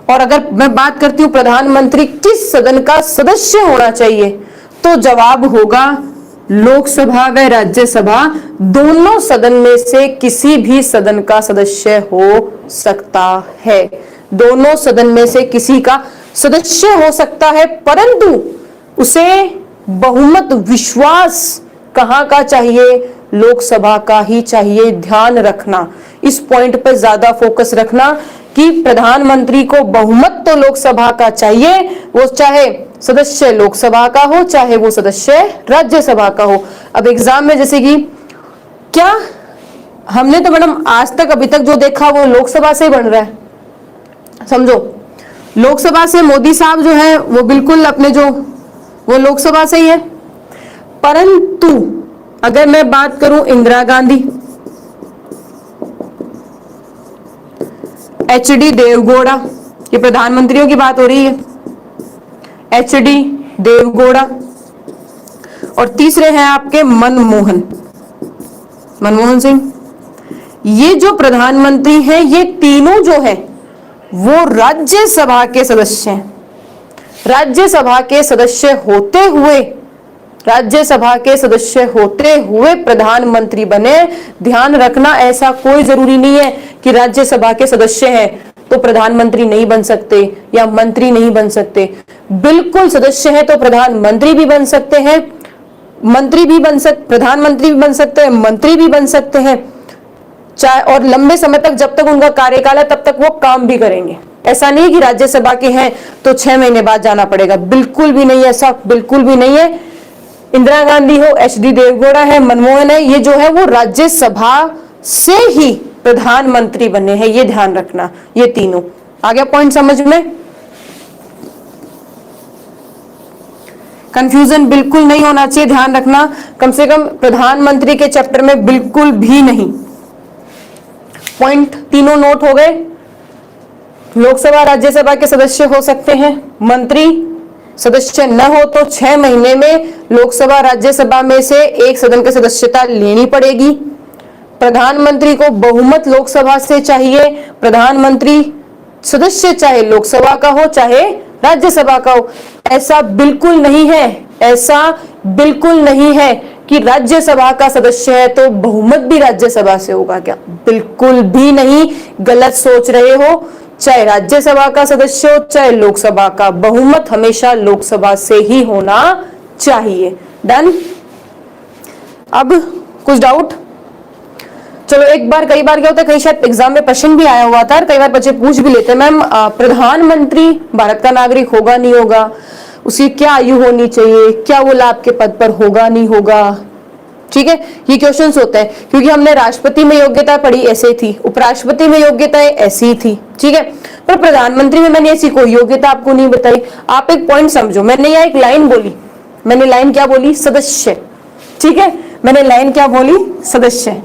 और अगर मैं बात करती हूं प्रधानमंत्री किस सदन का सदस्य होना चाहिए, तो जवाब होगा लोकसभा व राज्यसभा दोनों सदन में से किसी भी सदन का सदस्य हो सकता है। दोनों सदन में से किसी का सदस्य हो सकता है, परंतु उसे बहुमत विश्वास कहां का चाहिए? लोकसभा का ही चाहिए। ध्यान रखना, इस पॉइंट पर ज्यादा फोकस रखना कि प्रधानमंत्री को बहुमत तो लोकसभा का चाहिए, वो चाहे सदस्य लोकसभा का हो चाहे वो सदस्य राज्यसभा का हो। अब एग्जाम में जैसे कि क्या हमने तो मैडम आज तक अभी तक जो देखा वो लोकसभा से बन रहा है, समझो लोकसभा से मोदी साहब जो है वो बिल्कुल अपने जो वो लोकसभा से ही है। परंतु अगर मैं बात करूं इंदिरा गांधी, एच.डी. देवगौड़ा, ये प्रधानमंत्रियों की बात हो रही है, एच.डी. देवगौड़ा, और तीसरे हैं आपके मनमोहन सिंह। ये जो प्रधानमंत्री हैं, ये तीनों जो हैं वो राज्यसभा के सदस्य हैं। राज्यसभा के सदस्य होते हुए प्रधानमंत्री बने। ध्यान रखना, ऐसा कोई जरूरी नहीं है कि राज्यसभा के सदस्य हैं तो प्रधानमंत्री नहीं बन सकते या मंत्री नहीं बन सकते। बिल्कुल सदस्य हैं तो प्रधानमंत्री भी बन सकते हैं, प्रधानमंत्री भी बन सकते हैं, मंत्री भी बन सकते हैं, चाहे और लंबे समय तक, जब तक उनका कार्यकाल है तब तक वो काम भी करेंगे। ऐसा नहीं कि राज्यसभा के हैं तो 6 महीने बाद जाना पड़ेगा, बिल्कुल भी नहीं, ऐसा बिल्कुल भी नहीं है। इंदिरा गांधी हो, एच.डी. देवगौड़ा है, मनमोहन है, ये जो है वो राज्यसभा से ही प्रधानमंत्री बने हैं, ये ध्यान रखना। ये तीनों आ गया पॉइंट समझ में? कंफ्यूजन बिल्कुल नहीं होना चाहिए, ध्यान रखना, कम से कम प्रधानमंत्री के चैप्टर में बिल्कुल भी नहीं। पॉइंट तीनों नोट हो गए। लोकसभा राज्यसभा के सदस्य हो सकते हैं, मंत्री सदस्य न हो तो 6 महीने में लोकसभा राज्यसभा में से एक सदन की सदस्यता लेनी पड़ेगी। प्रधानमंत्री को बहुमत लोकसभा से चाहिए। प्रधानमंत्री सदस्य चाहे लोकसभा का हो चाहे राज्यसभा का हो। ऐसा बिल्कुल नहीं है, ऐसा बिल्कुल नहीं है कि राज्यसभा का सदस्य है तो बहुमत भी राज्यसभा से होगा क्या? बिल्कुल भी नहीं, गलत सोच रहे हो। चाहे राज्यसभा का सदस्य हो चाहे लोकसभा का, बहुमत हमेशा लोकसभा से ही होना चाहिए। डन। अब कुछ डाउट? चलो एक बार, कई बार क्या होता है, कई शायद एग्जाम में प्रश्न भी आया हुआ था और कई बार बच्चे पूछ भी लेते हैं, मैम प्रधानमंत्री भारत का नागरिक होगा नहीं होगा, उसकी क्या आयु होनी चाहिए, क्या वो लाभ के पद पर होगा नहीं होगा? ठीक है, ये क्वेश्चंस होते हैं क्योंकि हमने राष्ट्रपति में योग्यता पढ़ी ऐसे थी, उपराष्ट्रपति में योग्यता ऐसी ही थी, ठीक है, पर प्रधानमंत्री में मैंने ऐसी कोई योग्यता आपको नहीं बताई। आप एक पॉइंट समझो, मैंने यहाँ एक लाइन बोली, मैंने लाइन क्या बोली? सदस्य। ठीक है, मैंने लाइन क्या बोली? सदस्य।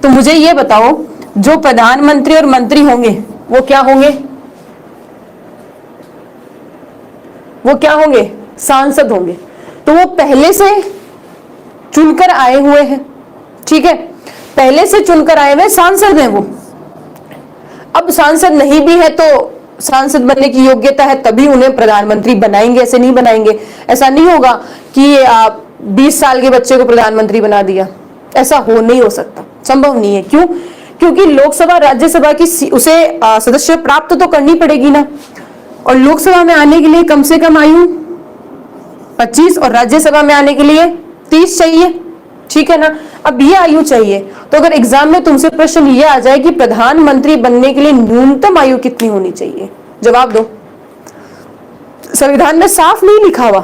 तो मुझे ये बताओ, जो प्रधानमंत्री और मंत्री होंगे वो क्या होंगे? वो क्या होंगे? सांसद होंगे। तो वो पहले से चुनकर आए हुए हैं, ठीक है, पहले से चुनकर आए हुए सांसद हैं वो। अब सांसद नहीं भी है तो सांसद बनने की योग्यता है तभी उन्हें प्रधानमंत्री बनाएंगे, ऐसे नहीं बनाएंगे। ऐसा नहीं होगा कि 20 साल के बच्चे को प्रधानमंत्री बना दिया, ऐसा हो नहीं हो सकता, संभव नहीं है। क्यों? क्योंकि लोकसभा राज्यसभा की उसे सदस्य प्राप्त तो करनी पड़ेगी ना, और लोकसभा में आने के लिए कम से कम आयु 25 और राज्यसभा में आने के लिए 30 चाहिए, ठीक है ना। अब ये आयु चाहिए, तो अगर एग्जाम में तुमसे प्रश्न ये आ जाए कि प्रधानमंत्री बनने के लिए न्यूनतम आयु कितनी होनी चाहिए, जवाब दो। संविधान में साफ नहीं लिखा हुआ,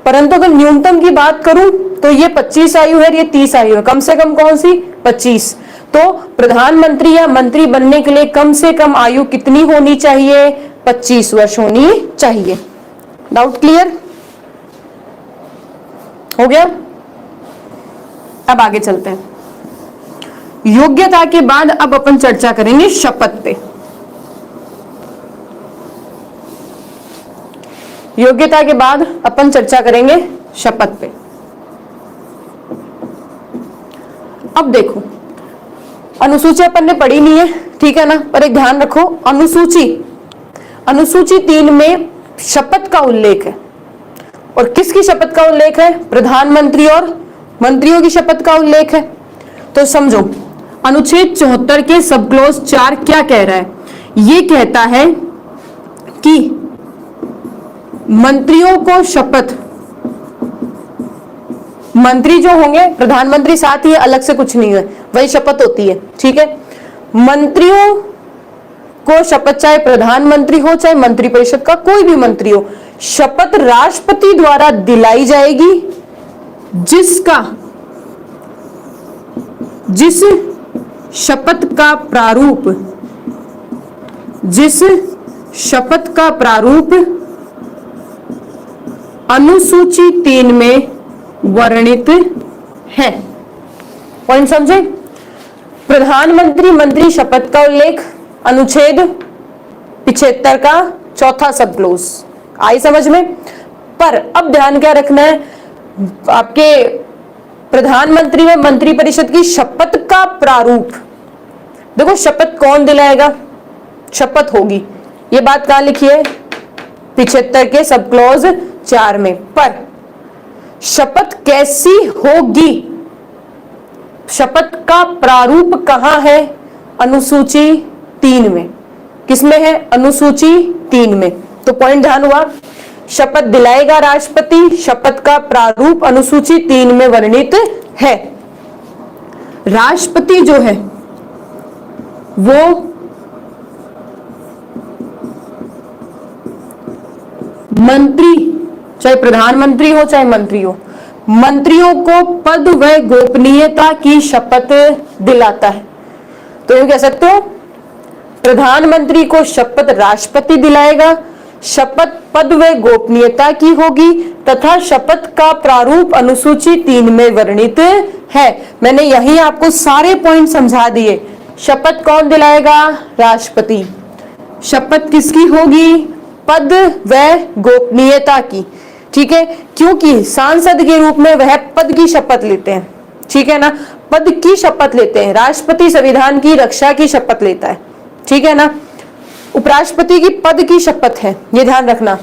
परंतु अगर न्यूनतम की बात करूं तो ये 25 आयु है, ये 30 आयु है, कम से कम कौन सी? 25। तो प्रधानमंत्री या मंत्री बनने के लिए कम से कम आयु कितनी होनी चाहिए? 25 वर्ष होनी चाहिए। डाउट क्लियर हो गया? अब आगे चलते हैं। योग्यता के बाद अब अपन चर्चा करेंगे शपथ पे। योग्यता के बाद अपन चर्चा करेंगे शपथ पे। अब देखो, अनुसूची अपन ने पढ़ी नहीं है, ठीक है ना, पर एक ध्यान रखो, अनुसूची 3 में शपथ का उल्लेख है। और किसकी शपथ का उल्लेख है? प्रधानमंत्री और मंत्रियों की शपथ का उल्लेख है। तो समझो, अनुच्छेद 74 के सब क्लॉज 4 क्या कह रहा है? ये कहता है कि मंत्रियों को शपथ, मंत्री जो होंगे, प्रधानमंत्री साथ ही अलग से कुछ नहीं है, वही शपथ होती है, ठीक है। मंत्रियों को शपथ, चाहे प्रधानमंत्री हो चाहे मंत्रिपरिषद का कोई भी मंत्री हो, शपथ राष्ट्रपति द्वारा दिलाई जाएगी, जिस शपथ का प्रारूप अनुसूची 3 में वर्णित है। पॉइंट समझे? प्रधानमंत्री मंत्री शपथ का उल्लेख अनुच्छेद 75 का 4था सब क्लोज, आई समझ में? पर अब ध्यान क्या रखना है, आपके प्रधानमंत्री में मंत्रिपरिषद की शपथ का प्रारूप, देखो शपथ कौन दिलाएगा? शपथ होगी, ये बात कहां लिखी है? 75 के सब क्लॉज 4 में। पर शपथ कैसी होगी, शपथ का प्रारूप कहां है? अनुसूची 3 में। किसमें है? अनुसूची 3 में। तो पॉइंट ध्यान हुआ, शपथ दिलाएगा राष्ट्रपति, शपथ का प्रारूप अनुसूची 3 में वर्णित है। राष्ट्रपति जो है वो मंत्री, चाहे प्रधानमंत्री हो चाहे मंत्री हो, मंत्रियों को पद व गोपनीयता की शपथ दिलाता है। तो ये कह सकते हो, प्रधानमंत्री को शपथ राष्ट्रपति दिलाएगा, शपथ पद व गोपनीयता की होगी तथा शपथ का प्रारूप अनुसूची 3 में वर्णित है। मैंने यही आपको सारे पॉइंट समझा दिए। शपथ कौन दिलाएगा? राष्ट्रपति। शपथ किसकी होगी? पद व गोपनीयता की। ठीक है, क्योंकि सांसद के रूप में वह पद की शपथ लेते हैं। ठीक है ना, पद की शपथ लेते हैं। राष्ट्रपति संविधान की रक्षा की शपथ लेता है। ठीक है ना, उपराष्ट्रपति की पद की शपथ है, ये ध्यान रखना।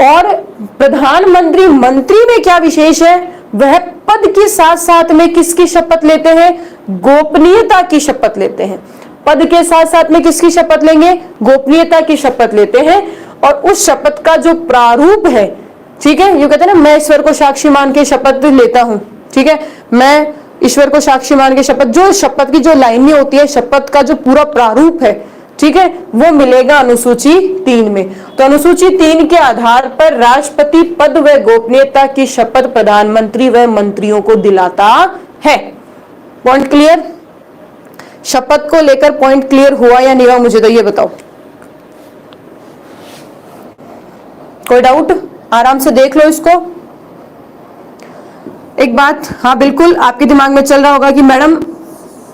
और प्रधानमंत्री, मंत्री में क्या विशेष है? वह पद के साथ साथ में किसकी शपथ लेते हैं? गोपनीयता की शपथ लेते हैं। पद के साथ साथ में किसकी शपथ लेंगे? गोपनीयता की शपथ लेते हैं। और उस शपथ का जो प्रारूप है, ठीक है, ये कहते हैं ना, मैं ईश्वर को साक्षी मान के शपथ लेता हूं। ठीक है, मैं ईश्वर को साक्षी मान के शपथ, जो शपथ की जो लाइनें होती है, शपथ का जो पूरा प्रारूप है, ठीक है, वो मिलेगा अनुसूची 3 में। तो अनुसूची 3 के आधार पर राष्ट्रपति पद व गोपनीयता की शपथ प्रधानमंत्री व मंत्रियों को दिलाता है। Point clear? शपथ को लेकर पॉइंट क्लियर हुआ या नहीं हुआ, मुझे तो ये बताओ। कोई डाउट? आराम से देख लो इसको। एक बात, हाँ बिल्कुल आपके दिमाग में चल रहा होगा कि मैडम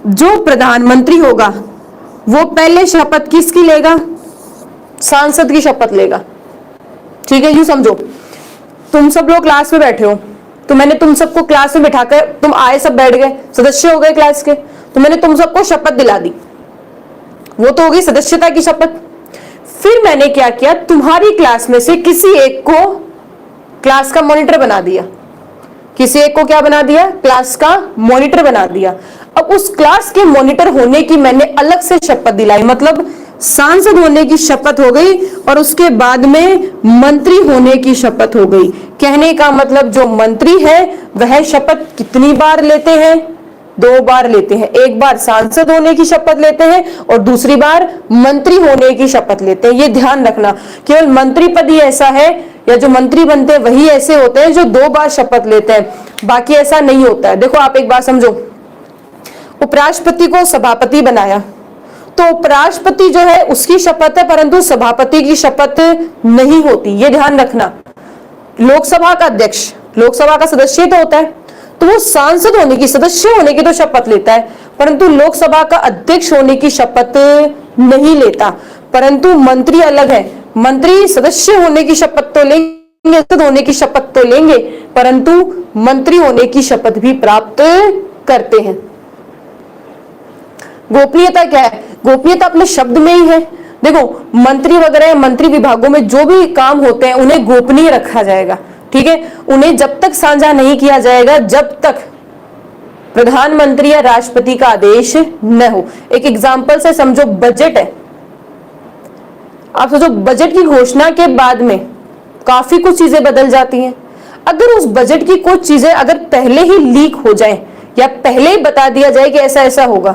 जो प्रधानमंत्री होगा वो पहले शपथ किसकी लेगा? सांसद की शपथ लेगा। ठीक है, यूं समझो, तुम सब लोग क्लास में बैठे हो, तो मैंने तुम सबको क्लास में बिठाकर, तुम आए, सब बैठ गए, सदस्य हो गए क्लास के, तो मैंने तुम सबको शपथ दिला दी, वो तो हो गई सदस्यता की शपथ। फिर मैंने क्या किया, तुम्हारी क्लास में से किसी एक को क्लास का मॉनिटर बना दिया। किसी एक को क्या बना दिया? क्लास का मॉनिटर बना दिया। अब उस क्लास के मॉनिटर होने की मैंने अलग से शपथ दिलाई, मतलब सांसद होने की शपथ हो गई और उसके बाद में मंत्री होने की शपथ हो गई। कहने का मतलब जो मंत्री है वह शपथ कितनी बार लेते हैं? 2 बार लेते हैं। एक बार सांसद होने की शपथ लेते हैं और दूसरी बार मंत्री होने की शपथ लेते हैं। ये ध्यान रखना, केवल मंत्री पद ही ऐसा है, या जो मंत्री बनते हैं वही ऐसे होते हैं जो 2 बार शपथ लेते हैं, बाकी ऐसा नहीं होता है। देखो आप एक बात समझो, उपराष्ट्रपति को सभापति बनाया, तो उपराष्ट्रपति जो है उसकी शपथ है, परंतु सभापति की शपथ नहीं होती, ये ध्यान रखना। लोकसभा का अध्यक्ष, लोकसभा का सदस्य तो होता है, तो वो सांसद होने की, सदस्य होने की तो शपथ लेता है, परंतु लोकसभा का अध्यक्ष होने की शपथ नहीं लेता। परंतु मंत्री अलग है, मंत्री सदस्य होने की शपथ तो लेंगे, सांसद होने की शपथ तो लेंगे, परंतु मंत्री होने की शपथ भी प्राप्त करते हैं। गोपनीयता क्या है? गोपनीयता अपने शब्द में ही है। देखो, मंत्री वगैरह, मंत्री विभागों में जो भी काम होते हैं उन्हें गोपनीय रखा जाएगा। ठीक है, उन्हें जब तक साझा नहीं किया जाएगा जब तक प्रधानमंत्री या राष्ट्रपति का आदेश न हो। एक एग्जांपल से समझो, बजट है, आप सोचो बजट की घोषणा के बाद में काफी कुछ चीजें बदल जाती हैं। अगर उस बजट की कुछ चीजें अगर पहले ही लीक हो जाए या पहले ही बता दिया जाए कि ऐसा ऐसा होगा,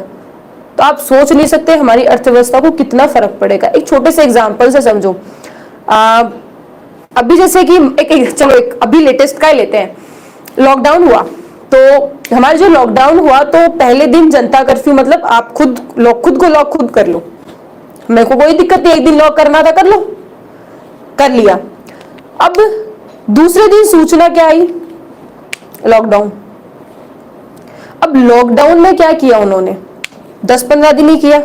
तो आप सोच नहीं सकते हमारी अर्थव्यवस्था को कितना फर्क पड़ेगा। एक छोटे से एग्जांपल से समझो, अभी जैसे कि एक अभी लेटेस्ट का ही लेते हैं, लॉकडाउन हुआ, तो हमारे जो लॉकडाउन हुआ तो पहले दिन जनता कर्फ्यू, मतलब आप खुद को लॉक खुद कर लो, मेरे को कोई दिक्कत नहीं, एक दिन लॉक करना था कर लो, कर लिया। अब दूसरे दिन सूचना क्या आई? लॉकडाउन। अब लॉकडाउन में क्या किया उन्होंने? 10-15 दिन ही किया,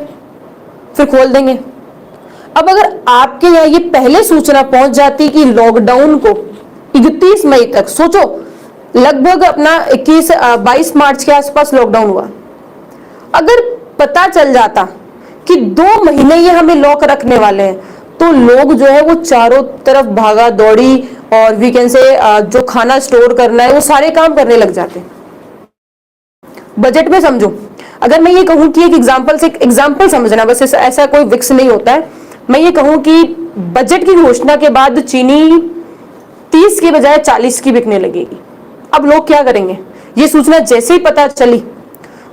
फिर खोल देंगे। अब अगर आपके यहाँ ये पहले सूचना पहुंच जाती कि लॉकडाउन को 31 मई तक, सोचो लगभग अपना 22 मार्च के आसपास लॉकडाउन हुआ, अगर पता चल जाता कि 2 महीने ये हमें लॉक रखने वाले हैं, तो लोग जो है वो चारों तरफ भागा दौड़ी, और वीकेंड से जो खाना स्टोर करना है वो सारे काम करने लग जाते। बजट में समझो, अगर मैं ये कहूं कि एक एग्जाम्पल समझना, बस ऐसा कोई विक्स नहीं होता है, मैं ये कहूं कि बजट की घोषणा के बाद चीनी 30 की बजाय 40 की बिकने लगेगी। अब लोग क्या करेंगे? ये सूचना जैसे ही पता चली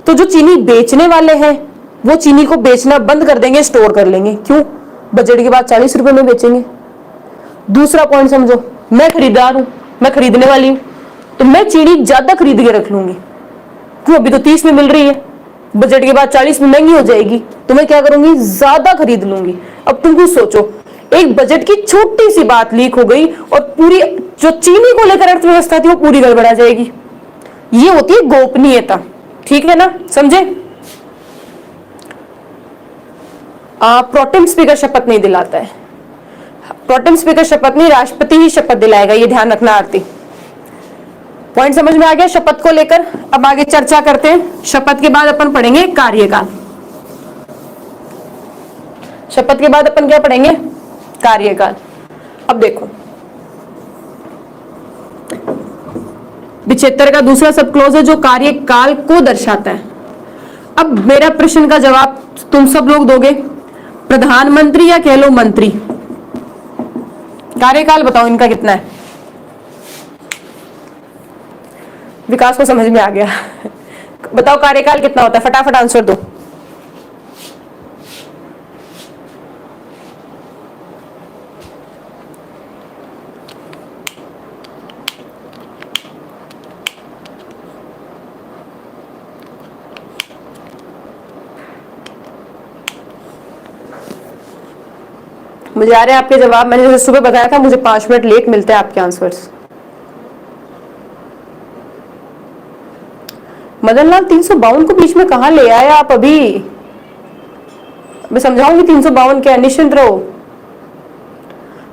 तो जो चीनी बेचने वाले हैं वो चीनी को बेचना बंद कर देंगे, स्टोर कर लेंगे। क्यों? बजट के बाद 40 रुपए में बेचेंगे। दूसरा पॉइंट समझो, मैं खरीदार हूं, मैं खरीदने वाली हूं, तो मैं चीनी ज्यादा खरीद के रख लूंगी। क्यों? अभी तो 30 में मिल रही है, बजट के बाद 40 में महंगी हो जाएगी, तो मैं क्या करूंगी? ज्यादा खरीद लूंगी। अब तुम कुछ सोचो, एक बजट की छोटी सी बात लीक हो गई और पूरी जो चीनी को लेकर अर्थव्यवस्था थी वो पूरी गड़बड़ा जाएगी। ये होती है गोपनीयता। ठीक है ना, समझे? प्रोटेम स्पीकर शपथ नहीं दिलाता है। प्रोटेम स्पीकर शपथ नहीं, राष्ट्रपति ही शपथ दिलाएगा, ये ध्यान रखना आरती। पॉइंट समझ में आ गया शपथ को लेकर? अब आगे चर्चा करते हैं। शपथ के बाद अपन पढ़ेंगे कार्यकाल। शपथ के बाद अपन क्या पढ़ेंगे? कार्यकाल। अब देखो, विचेत्तर का दूसरा सब क्लोज है जो कार्यकाल को दर्शाता है। अब मेरा प्रश्न का जवाब तुम सब लोग दोगे, प्रधानमंत्री या कह लो मंत्री? कार्यकाल बताओ इनका कितना है? विकास को समझ में आ गया। बताओ कार्यकाल कितना होता है, फटाफट आंसर दो। मुझे आ रहे हैं आपके जवाब। मैंने जैसे सुबह बताया था, मुझे 5 मिनट लेट मिलते हैं आपके आंसर्स। मदन लाल 352 को बीच में कहां ले आए आप? अभी मैं समझाऊंगी 352 क्या है, निश्चिंत रहो।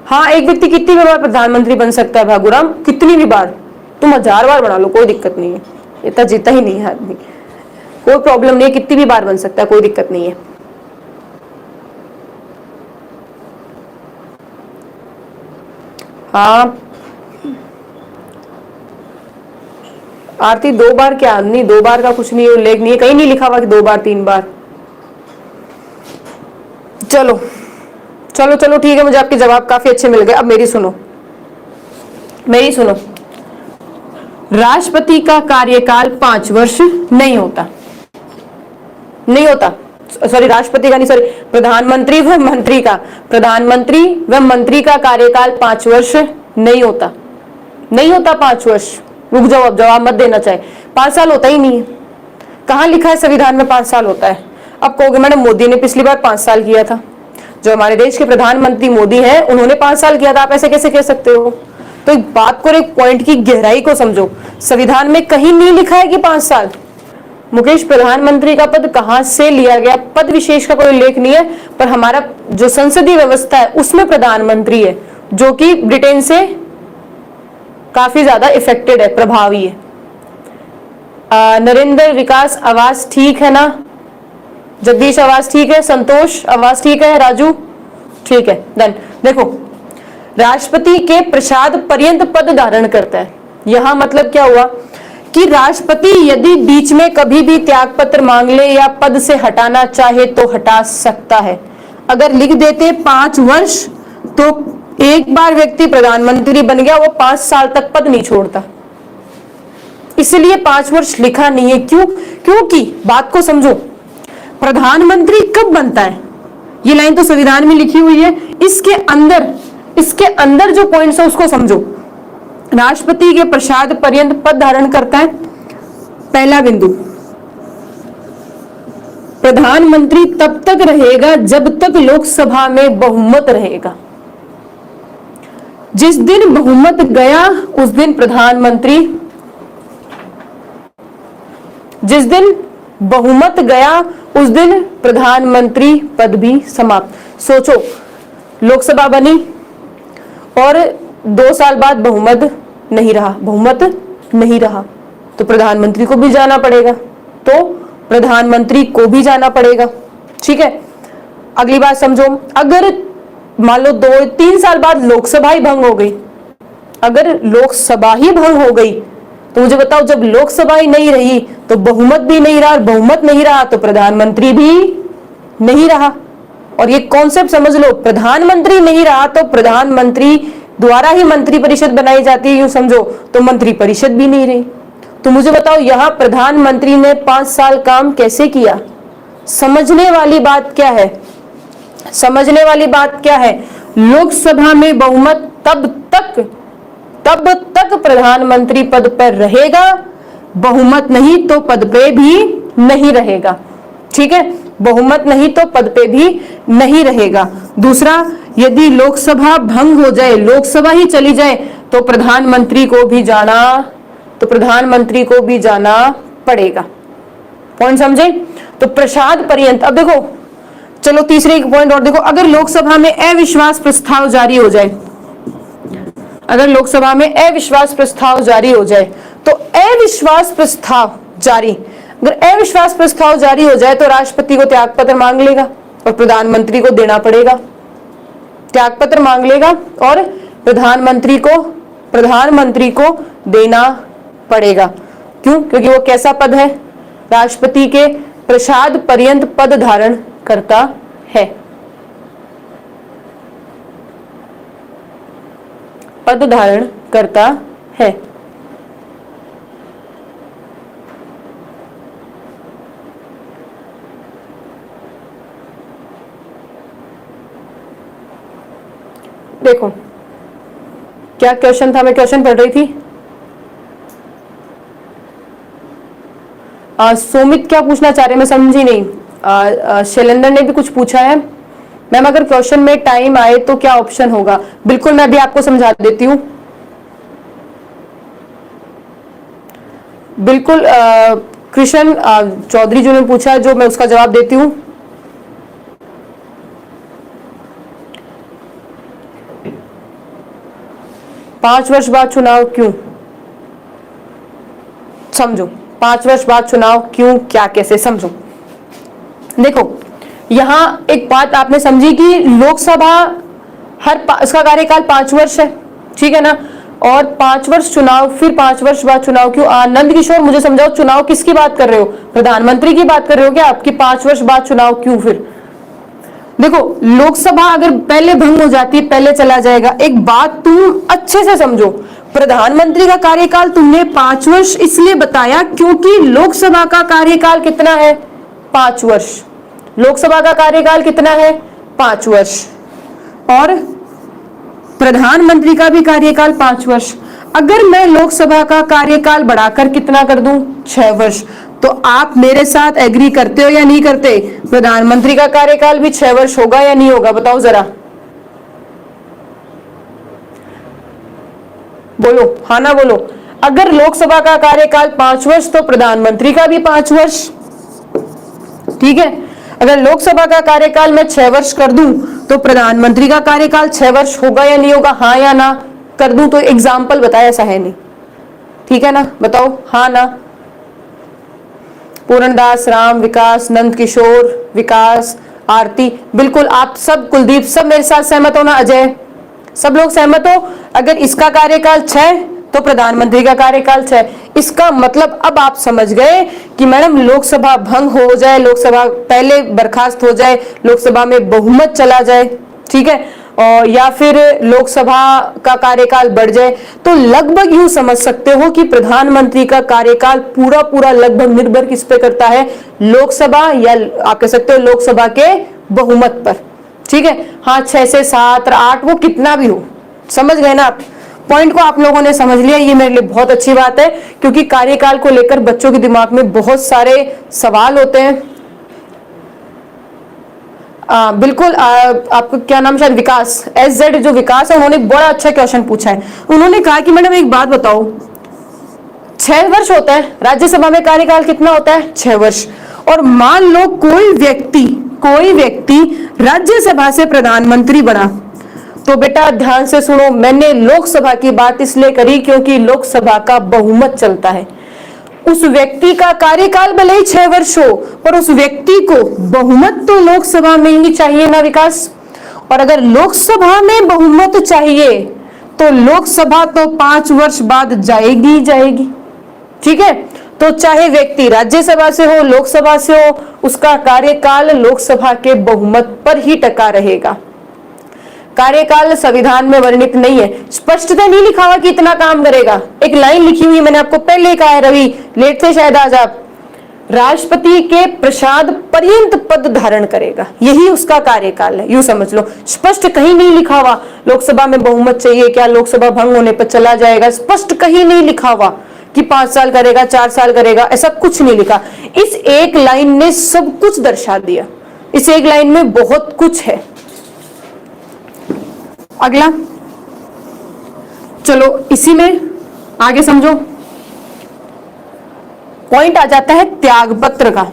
हाँ, एक व्यक्ति कितनी भी बार प्रधानमंत्री बन सकता है भागुराम? कितनी भी बार, तुम 1000 बार बना लो, कोई दिक्कत नहीं है। इतना जीता ही नहीं है आदमी, कोई प्रॉब्लम नहीं है, कितनी भी बार बन सकता है, कोई दिक्कत नहीं है। हाँ आरती, 2 बार क्या? नहीं, 2 बार का कुछ नहीं, उल्लेख नहीं है, कहीं नहीं लिखा हुआ कि 2 बार 3 बार। चलो चलो चलो ठीक है, मुझे आपके जवाब काफी अच्छे मिल गए। अब मेरी सुनो, मेरी सुनो। राष्ट्रपति का कार्यकाल 5 वर्ष नहीं होता, नहीं होता। सॉरी, राष्ट्रपति का नहीं, सॉरी, प्रधानमंत्री व मंत्री का, प्रधानमंत्री व मंत्री का कार्यकाल 5 वर्ष नहीं होता, नहीं होता 5 वर्ष। रुक जाओ, अब जवाब मत देना चाहे। 5 साल होता ही नहीं है। कहां लिखा है संविधान में 5 साल होता है? अब कहोगे मैडम मोदी ने पिछली बार 5 साल किया था। जो हमारे देश के प्रधानमंत्री मोदी हैं, उन्होंने 5 साल किया था, आप ऐसे कैसे कह सकते हो? तो एक बात को, एक पॉइंट की गहराई को समझो। संविधान में कहीं नहीं लिखा है कि 5 साल। मुकेश, प्रधानमंत्री का पद कहां से लिया गया? पद विशेष का कोई उल्लेख नहीं है, पर हमारा जो संसदीय व्यवस्था है उसमें प्रधानमंत्री है, जो कि ब्रिटेन से काफी ज्यादा इफेक्टेड है, प्रभावी है। नरेंद्र विकास आवाज ठीक है ना? जगदीश आवाज ठीक है? संतोष आवाज ठीक है? राजू ठीक है? देन देखो, राष्ट्रपति के प्रसाद पर्यंत पद धारण करता है। यहां मतलब क्या हुआ कि राष्ट्रपति यदि बीच में कभी भी त्यागपत्र मांग ले या पद से हटाना चाहे तो हटा सकता है। अगर लिख देते 5 वर्ष, तो एक बार व्यक्ति प्रधानमंत्री बन गया, वो 5 साल तक पद नहीं छोड़ता। इसलिए 5 वर्ष लिखा नहीं है। क्यों? क्योंकि बात को समझो, प्रधानमंत्री कब बनता है? ये लाइन तो संविधान में लिखी हुई है, इसके अंदर जो पॉइंट्स है उसको समझो। राष्ट्रपति के प्रसाद पर्यंत पद धारण करता है। पहला बिंदु, प्रधानमंत्री तब तक रहेगा जब तक लोकसभा में बहुमत रहेगा। जिस दिन बहुमत गया उस दिन प्रधानमंत्री, जिस दिन बहुमत गया उस दिन प्रधानमंत्री पद भी समाप्त। सोचो, लोकसभा बनी और 2 साल बाद बहुमत नहीं रहा, बहुमत नहीं रहा, तो प्रधानमंत्री को भी जाना पड़ेगा, तो प्रधानमंत्री को भी जाना पड़ेगा। ठीक है, अगली बात समझो। अगर मान लो 2-3 साल बाद लोकसभा ही भंग हो गई, अगर लोकसभा ही भंग हो गई, तो मुझे बताओ, जब लोकसभा ही नहीं रही तो बहुमत भी नहीं रहा, और बहुमत नहीं रहा तो प्रधानमंत्री भी नहीं रहा। और ये कॉन्सेप्ट समझ लो, प्रधानमंत्री नहीं रहा तो प्रधानमंत्री द्वारा ही मंत्रिपरिषद बनाई जाती है, यूं समझो, तो मंत्रिपरिषद भी नहीं रही। तो मुझे बताओ, यहां प्रधानमंत्री ने 5 साल काम कैसे किया? समझने वाली बात क्या है? समझने वाली बात क्या है? लोकसभा में बहुमत तब तक प्रधानमंत्री पद पर रहेगा, बहुमत नहीं तो पद पे भी नहीं रहेगा। ठीक है, बहुमत नहीं तो पद पे भी नहीं रहेगा। दूसरा, यदि लोकसभा भंग हो जाए, लोकसभा ही चली जाए, तो प्रधानमंत्री को भी जाना पड़ेगा। पॉइंट समझे? तो प्रसाद पर्यंत, अब देखो चलो तीसरे एक पॉइंट और देखो, अगर लोकसभा में अविश्वास प्रस्ताव जारी हो जाए, अगर लोकसभा में अविश्वास प्रस्ताव जारी हो जाए, तो अविश्वास प्रस्ताव जारी, अगर अविश्वास प्रस्ताव जारी हो जाए तो राष्ट्रपति को त्यागपत्र मांग लेगा और प्रधानमंत्री को देना पड़ेगा। त्यागपत्र मांग लेगा और प्रधानमंत्री को देना पड़ेगा। क्यों? क्योंकि वो कैसा पद है? राष्ट्रपति के प्रसाद पर्यंत पद धारण करता है, पद धारण करता है। देखो क्या क्वेश्चन था, मैं क्वेश्चन पढ़ रही थी। सोमित क्या पूछना चाह रहे, मैं समझी नहीं। शैलेंद्र ने भी कुछ पूछा है। मैम अगर क्वेश्चन में टाइम आए तो क्या ऑप्शन होगा? बिल्कुल, मैं भी आपको समझा देती हूँ। बिल्कुल कृष्ण चौधरी जो ने पूछा, जो मैं उसका जवाब देती हूँ। पांच वर्ष बाद चुनाव क्यों? समझो, 5 वर्ष बाद चुनाव क्यों, क्या, कैसे, समझो। देखो यहां एक बात आपने समझी कि लोकसभा इसका कार्यकाल 5 वर्ष है, ठीक है ना, और 5 वर्ष चुनाव, फिर 5 वर्ष बाद चुनाव क्यों? आनंद किशोर मुझे समझाओ, चुनाव किसकी बात कर रहे हो? प्रधानमंत्री की बात कर रहे हो क्या? आपकी 5 वर्ष बाद चुनाव क्यों? फिर देखो लोकसभा अगर पहले भंग हो जाती है, पहले चला जाएगा। एक बात तुम अच्छे से समझो, प्रधानमंत्री का कार्यकाल तुमने 5 वर्ष इसलिए बताया क्योंकि लोकसभा का कार्यकाल कितना है? 5 वर्ष। लोकसभा का कार्यकाल कितना है? 5 वर्ष। और प्रधानमंत्री का भी कार्यकाल 5 वर्ष। अगर मैं लोकसभा का कार्यकाल बढ़ाकर कितना कर दूं? 6 वर्ष। तो आप मेरे साथ एग्री करते हो या नहीं करते? प्रधानमंत्री का कार्यकाल भी 6 वर्ष होगा या नहीं होगा? बताओ जरा, बोलो, हाँ ना बोलो। अगर लोकसभा का कार्यकाल 5 वर्ष तो प्रधानमंत्री का भी 5 वर्ष, ठीक है। अगर लोकसभा का कार्यकाल मैं 6 वर्ष कर दूं तो प्रधानमंत्री का कार्यकाल 6 वर्ष होगा या नहीं होगा? हाँ या ना कर दूं? तो एग्जाम्पल बताया, ऐसा है नहीं, ठीक है ना, बताओ हाँ ना। पूर्णदास, राम, विकास, नंद किशोर, विकास, आरती, बिल्कुल आप सब, कुलदीप, सब मेरे साथ सहमत हो ना? अजय, सब लोग सहमत हो? अगर इसका कार्यकाल 6 तो प्रधानमंत्री का कार्यकाल 6। इसका मतलब अब आप समझ गए कि मैडम लोकसभा भंग हो जाए, लोकसभा पहले बर्खास्त हो जाए, लोकसभा में बहुमत चला जाए, ठीक है, और या फिर लोकसभा का कार्यकाल बढ़ जाए, तो लगभग यूं समझ सकते हो कि प्रधानमंत्री का कार्यकाल पूरा पूरा लगभग निर्भर किस पे करता है? लोकसभा, या आप कह सकते हो लोकसभा के बहुमत पर, ठीक है। हाँ 6 से 7 और 8 वो कितना भी हो, समझ गए ना आप? पॉइंट को आप लोगों ने समझ लिया, ये मेरे लिए बहुत अच्छी बात है, क्योंकि कार्यकाल को लेकर बच्चों के दिमाग में बहुत सारे सवाल होते हैं। बिल्कुल, आपका क्या नाम? शायद विकास, SZ जो विकास है, उन्होंने बड़ा अच्छा क्वेश्चन पूछा है। उन्होंने कहा कि मैडम एक बात बताओ, 6 वर्ष होता है राज्यसभा में कार्यकाल, कितना होता है? 6 वर्ष। और मान लो कोई व्यक्ति राज्यसभा से प्रधानमंत्री बना, तो बेटा ध्यान से सुनो, मैंने लोकसभा की बात इसलिए करी क्योंकि लोकसभा का बहुमत चलता है। उस व्यक्ति का कार्यकाल भले ही 6 वर्ष हो, पर उस व्यक्ति को बहुमत तो लोकसभा में ही चाहिए ना विकास। और अगर लोकसभा में बहुमत चाहिए तो लोकसभा तो 5 वर्ष बाद जाएगी, ठीक है। तो चाहे व्यक्ति राज्यसभा से हो, लोकसभा से हो, उसका कार्यकाल लोकसभा के बहुमत पर ही टका रहेगा। कार्यकाल संविधान में वर्णित नहीं है, स्पष्टता नहीं लिखा हुआ कि इतना काम करेगा। एक लाइन लिखी हुई, मैंने आपको पहले कहा है, रवि लेट थे शायद आज आप, राष्ट्रपति के प्रसाद पर्यंत पद धारण करेगा, यही उसका कार्यकाल है, यूं समझ लो। स्पष्ट कहीं नहीं लिखा हुआ लोकसभा में बहुमत चाहिए, क्या लोकसभा भंग होने पर चला जाएगा, स्पष्ट कहीं नहीं लिखा हुआ कि 5 साल करेगा, 4 साल करेगा, ऐसा कुछ नहीं लिखा। इस एक लाइन ने सब कुछ दर्शा दिया, इस एक लाइन में बहुत कुछ है। अगला, चलो इसी में आगे समझो, पॉइंट आ जाता है त्यागपत्र का।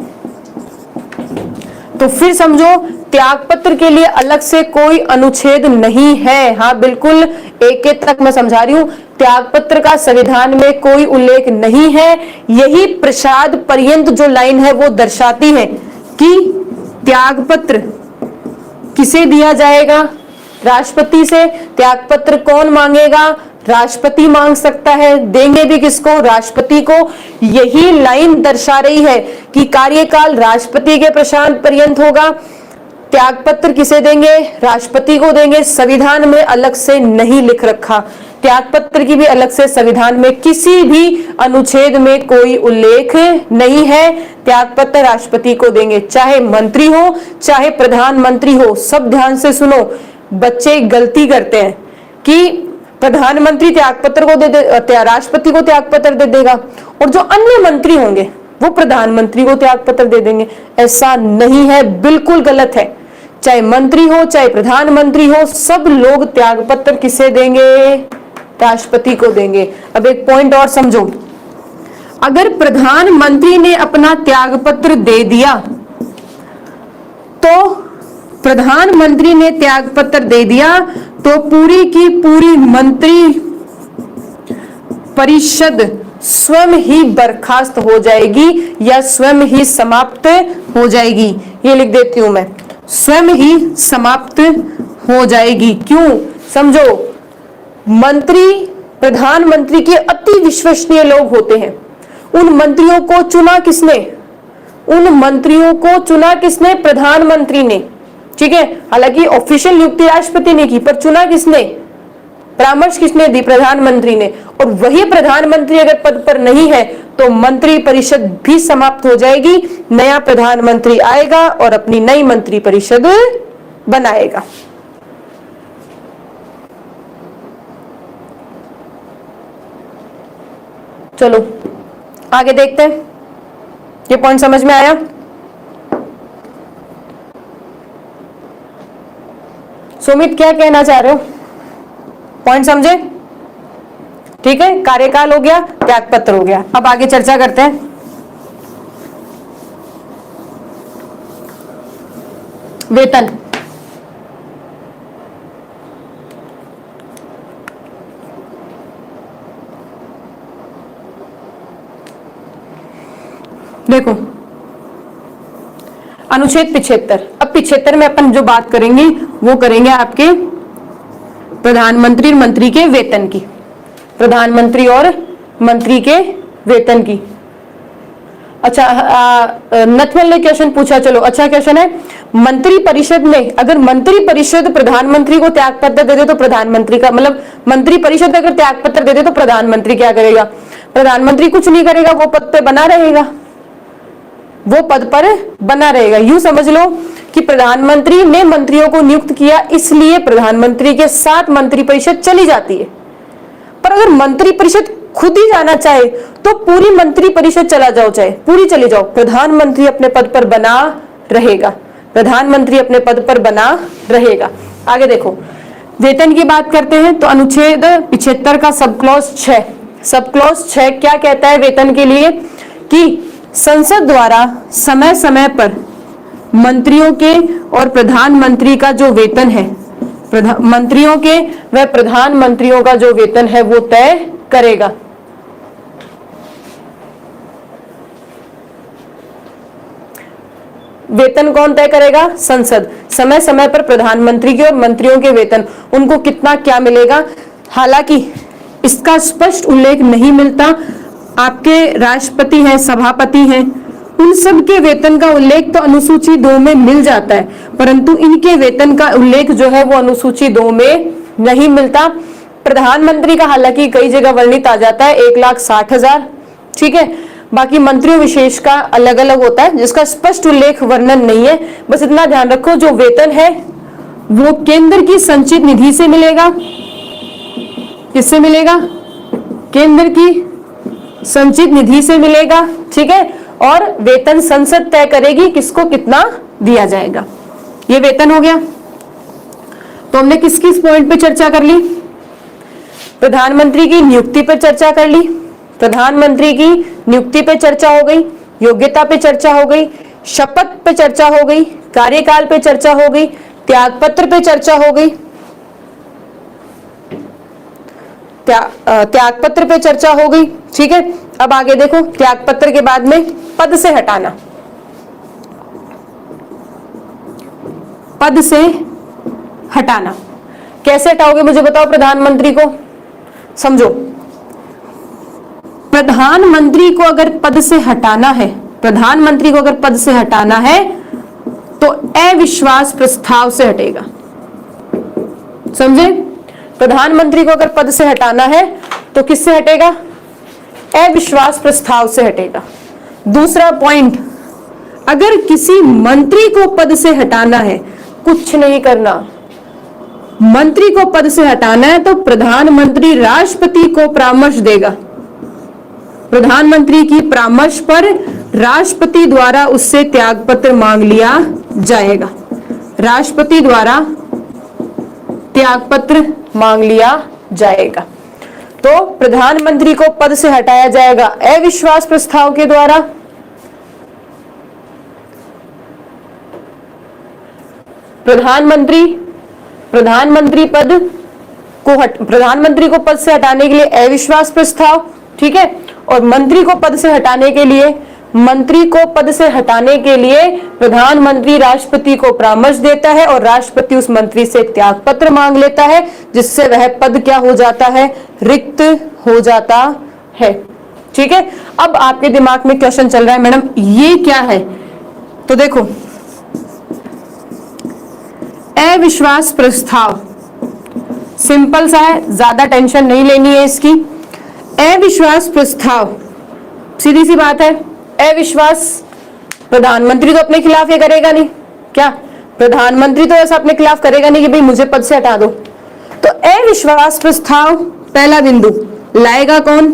तो फिर समझो त्यागपत्र के लिए अलग से कोई अनुच्छेद नहीं है। हाँ बिल्कुल, एक एक तक मैं समझा रही हूं, त्यागपत्र का संविधान में कोई उल्लेख नहीं है। यही प्रसाद पर्यंत जो लाइन है वो दर्शाती है कि त्यागपत्र किसे दिया जाएगा, राष्ट्रपति से। त्यागपत्र कौन मांगेगा, राष्ट्रपति मांग सकता है, देंगे भी किसको, राष्ट्रपति को। यही लाइन दर्शा रही है कि कार्यकाल राष्ट्रपति के प्रशांत पर्यंत होगा, त्यागपत्र किसे देंगे, राष्ट्रपति को देंगे। संविधान में अलग से नहीं लिख रखा, त्यागपत्र की भी अलग से संविधान में किसी भी अनुच्छेद में कोई उल्लेख नहीं है। त्यागपत्र राष्ट्रपति को देंगे, चाहे मंत्री हो चाहे प्रधानमंत्री हो। सब ध्यान से सुनो, बच्चे गलती करते हैं कि प्रधानमंत्री त्यागपत्र को राष्ट्रपति को त्यागपत्र दे देगा और जो अन्य मंत्री होंगे वो प्रधानमंत्री को त्यागपत्र दे देंगे। ऐसा नहीं है, बिल्कुल गलत है। चाहे मंत्री हो चाहे प्रधानमंत्री हो, सब लोग त्यागपत्र किसे देंगे, राष्ट्रपति को देंगे। अब एक पॉइंट और समझो, अगर प्रधानमंत्री ने अपना त्यागपत्र दे दिया तो प्रधानमंत्री ने त्यागपत्र दे दिया तो पूरी की पूरी मंत्री परिषद स्वयं ही बर्खास्त हो जाएगी या स्वयं ही समाप्त हो जाएगी। ये लिख देती हूं मैं, स्वयं ही समाप्त हो जाएगी। क्यों, समझो, मंत्री प्रधानमंत्री के अति विश्वसनीय लोग होते हैं। उन मंत्रियों को चुना किसने, उन मंत्रियों को चुना किसने, प्रधानमंत्री ने। ठीक है, हालांकि ऑफिशियल नियुक्ति राष्ट्रपति ने की, पर चुना किसने, परामर्श किसने दी, प्रधानमंत्री ने। और वही प्रधानमंत्री अगर पद पर नहीं है तो मंत्री परिषद भी समाप्त हो जाएगी, नया प्रधानमंत्री आएगा और अपनी नई मंत्री परिषद बनाएगा। चलो आगे देखते हैं, ये पॉइंट समझ में आया। सुमित क्या कहना चाह रहे हो, पॉइंट समझे, ठीक है। कार्यकाल हो गया, त्यागपत्र हो गया। अब आगे चर्चा करते हैं। वेतन, देखो अनुच्छेद 75। अब 75 में अपन जो बात करेंगे वो करेंगे आपके प्रधानमंत्री और मंत्री के वेतन की, प्रधानमंत्री और मंत्री के वेतन की। अच्छा, नथवल ने क्वेश्चन पूछा, चलो अच्छा क्वेश्चन है। मंत्री परिषद में, अगर मंत्री परिषद प्रधानमंत्री को त्यागपत्र दे दे तो प्रधानमंत्री का मतलब, मंत्री परिषद अगर त्यागपत्र दे दे तो प्रधानमंत्री क्या करेगा, प्रधानमंत्री कुछ नहीं करेगा, वो पद पे बना रहेगा, वो पद पर बना रहेगा। यूं समझ लो कि प्रधानमंत्री ने मंत्रियों को नियुक्त किया, इसलिए प्रधानमंत्री के साथ मंत्री परिषद चली जाती है। पर अगर मंत्री परिषद खुद ही जाना चाहे तो पूरी मंत्री परिषद चला जाओ, चाहे पूरी चली जाओ, प्रधानमंत्री अपने पद पर बना रहेगा, प्रधानमंत्री अपने पद पर बना रहेगा। आगे देखो, वेतन की बात करते हैं तो अनुच्छेद 75 का सब क्लॉज 6, सब क्लॉज 6 क्या कहता है वेतन के लिए, कि संसद द्वारा समय समय पर मंत्रियों के और प्रधानमंत्री का जो वेतन है, मंत्रियों के व प्रधानमंत्रियों का जो वेतन है वो तय करेगा। वेतन कौन तय करेगा, संसद। समय समय पर प्रधानमंत्री के और मंत्रियों के वेतन, उनको कितना क्या मिलेगा, हालांकि इसका स्पष्ट उल्लेख नहीं मिलता। आपके राष्ट्रपति हैं, सभापति हैं, उन सब के वेतन का उल्लेख तो अनुसूची 2 में मिल जाता है, परंतु इनके वेतन का उल्लेख जो है वो अनुसूची 2 में नहीं मिलता। प्रधानमंत्री का हालांकि कई जगह वर्णित आ जाता है 1,60,000, ठीक है। बाकी मंत्रियों विशेष का अलग अलग होता है जिसका स्पष्ट उल्लेख वर्णन नहीं है। बस इतना ध्यान रखो, जो वेतन है वो केंद्र की संचित निधि से मिलेगा। किससे मिलेगा, केंद्र की संचित निधि से मिलेगा, ठीक है। और वेतन संसद तय करेगी किसको कितना दिया जाएगा। ये वेतन हो गया। तो हमने किस किस पॉइंट पे चर्चा कर ली, प्रधानमंत्री की नियुक्ति पर चर्चा कर ली, प्रधानमंत्री की नियुक्ति पे चर्चा हो गई, योग्यता पे चर्चा हो गई, शपथ पे चर्चा हो गई, कार्यकाल पे चर्चा हो गई, त्यागपत्र पे चर्चा हो गई, त्यागपत्र पे चर्चा हो गई। ठीक है, अब आगे देखो, त्यागपत्र के बाद में पद से हटाना। पद से हटाना कैसे हटाओगे मुझे बताओ। प्रधानमंत्री को समझो, प्रधानमंत्री को अगर पद से हटाना है, प्रधानमंत्री को अगर पद से हटाना है तो अविश्वास प्रस्ताव से हटेगा। समझे? प्रधानमंत्री को अगर पद से हटाना है तो किससे हटेगा? अविश्वास प्रस्ताव से हटेगा। दूसरा पॉइंट, अगर किसी मंत्री को पद से हटाना है, कुछ नहीं करना, मंत्री को पद से हटाना है तो प्रधानमंत्री राष्ट्रपति को परामर्श देगा। प्रधानमंत्री की परामर्श पर राष्ट्रपति द्वारा उससे त्यागपत्र मांग लिया जाएगा। राष्ट्रपति द्वारा त्यागपत्र मांग लिया जाएगा। तो प्रधानमंत्री को पद से हटाया जाएगा अविश्वास प्रस्ताव के द्वारा। प्रधानमंत्री को पद से हटाने के लिए अविश्वास प्रस्ताव, ठीक है, और मंत्री को पद से हटाने के लिए प्रधानमंत्री राष्ट्रपति को परामर्श देता है और राष्ट्रपति उस मंत्री से त्यागपत्र मांग लेता है, जिससे वह पद क्या हो जाता है? रिक्त हो जाता है। ठीक है, अब आपके दिमाग में क्वेश्चन चल रहा है, मैडम ये क्या है? तो देखो, अविश्वास प्रस्ताव सिंपल सा है, ज्यादा टेंशन नहीं लेनी है इसकी। अविश्वास प्रस्ताव सीधी सी बात है, अविश्वास प्रधानमंत्री तो अपने खिलाफ ये करेगा नहीं, क्या प्रधानमंत्री तो ऐसा अपने खिलाफ करेगा नहीं कि भाई मुझे पद से हटा दो। तो अविश्वास प्रस्ताव पहला बिंदु लाएगा कौन?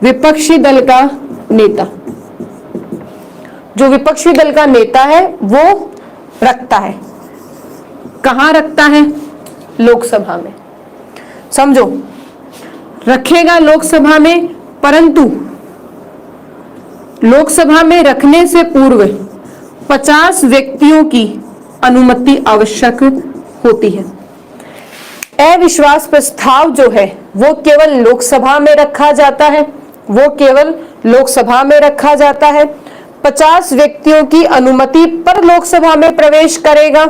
विपक्षी दल का नेता। जो विपक्षी दल का नेता है वो रखता है, कहां रखता है? लोकसभा में। समझो, रखेगा लोकसभा में, परंतु लोकसभा में रखने से पूर्व 50 व्यक्तियों की अनुमति आवश्यक होती है। अविश्वास प्रस्ताव जो है वो केवल लोकसभा में रखा जाता है, 50 व्यक्तियों की अनुमति पर लोकसभा में प्रवेश करेगा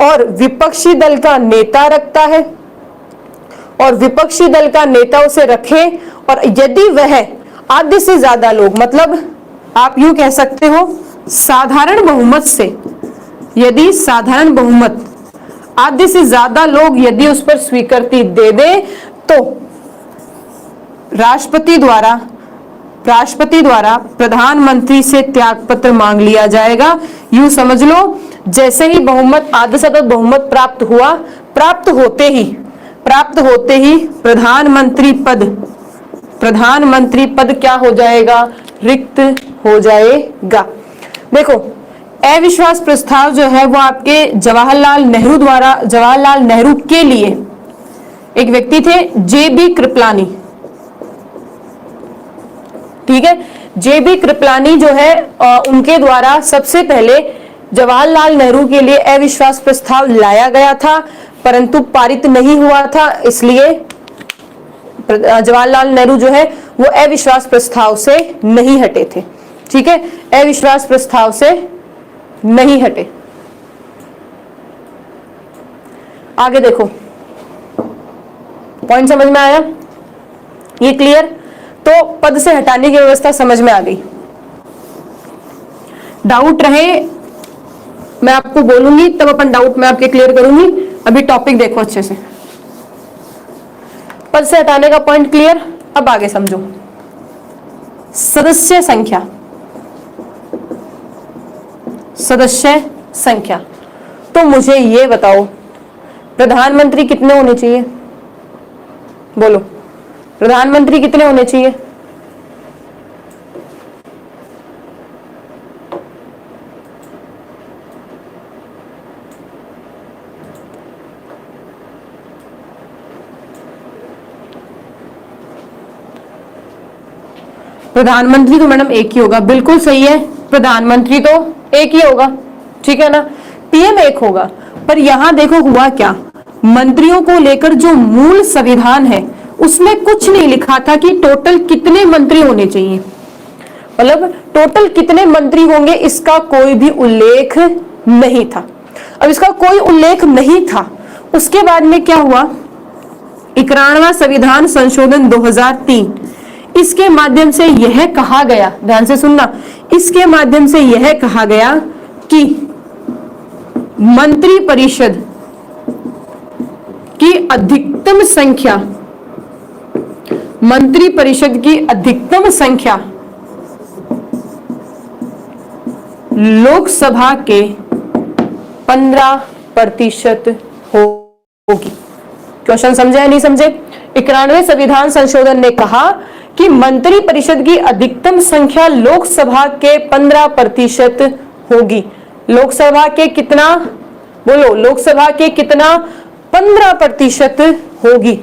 और विपक्षी दल का नेता रखता है, और विपक्षी दल का नेता उसे रखे, और यदि वह आधे से ज्यादा लोग, मतलब आप यूं कह सकते हो साधारण बहुमत से, यदि साधारण बहुमत आधे से ज्यादा लोग यदि उस पर स्वीकृति दे दे तो राष्ट्रपति द्वारा प्रधानमंत्री से त्यागपत्र मांग लिया जाएगा। यूं समझ लो, जैसे ही बहुमत, आधे से अधिक बहुमत प्राप्त हुआ, प्राप्त होते ही प्रधानमंत्री पद क्या हो जाएगा? रिक्त हो जाएगा। देखो, अविश्वास प्रस्ताव जो है वो आपके जवाहरलाल नेहरू के लिए एक व्यक्ति थे, JB कृपलानी। ठीक है, JB कृपलानी जो है उनके द्वारा सबसे पहले जवाहरलाल नेहरू के लिए अविश्वास प्रस्ताव लाया गया था, परंतु पारित नहीं हुआ था, इसलिए जवाहरलाल नेहरू जो है वो अविश्वास प्रस्ताव से नहीं हटे थे। ठीक है, अविश्वास प्रस्ताव से नहीं हटे। आगे देखो, पॉइंट समझ में आया? ये क्लियर? तो पद से हटाने की व्यवस्था समझ में आ गई। डाउट रहे मैं आपको बोलूंगी, तब अपन डाउट में आपके क्लियर करूंगी। अभी टॉपिक देखो अच्छे से। पद से हटाने का पॉइंट क्लियर? अब आगे समझो। सदस्य संख्या। तो मुझे ये बताओ, प्रधानमंत्री कितने होने चाहिए? बोलो, प्रधानमंत्री कितने होने चाहिए? प्रधानमंत्री तो मैडम एक ही होगा, बिल्कुल सही है, प्रधानमंत्री तो एक ही होगा, ठीक है ना, पीएम एक होगा। पर यहां देखो हुआ क्या, मंत्रियों को लेकर जो मूल संविधान है उसमें कुछ नहीं लिखा था कि टोटल कितने मंत्री होने चाहिए, मतलब टोटल कितने मंत्री होंगे इसका कोई भी उल्लेख नहीं था। अब इसका कोई उल्लेख नहीं था, उसके बाद में क्या हुआ, 91वां संविधान संशोधन 2003, इसके माध्यम से यह कहा गया, ध्यान से सुनना, इसके माध्यम से यह कहा गया कि मंत्री परिषद की अधिकतम संख्या, मंत्री परिषद की अधिकतम संख्या लोकसभा के 15% होगी। क्वेश्चन समझे या नहीं समझे? 91वें संविधान संशोधन ने कहा कि मंत्री परिषद की अधिकतम संख्या लोकसभा के 15% होगी। लोकसभा के कितना, बोलो, लोकसभा के कितना? 15% होगी।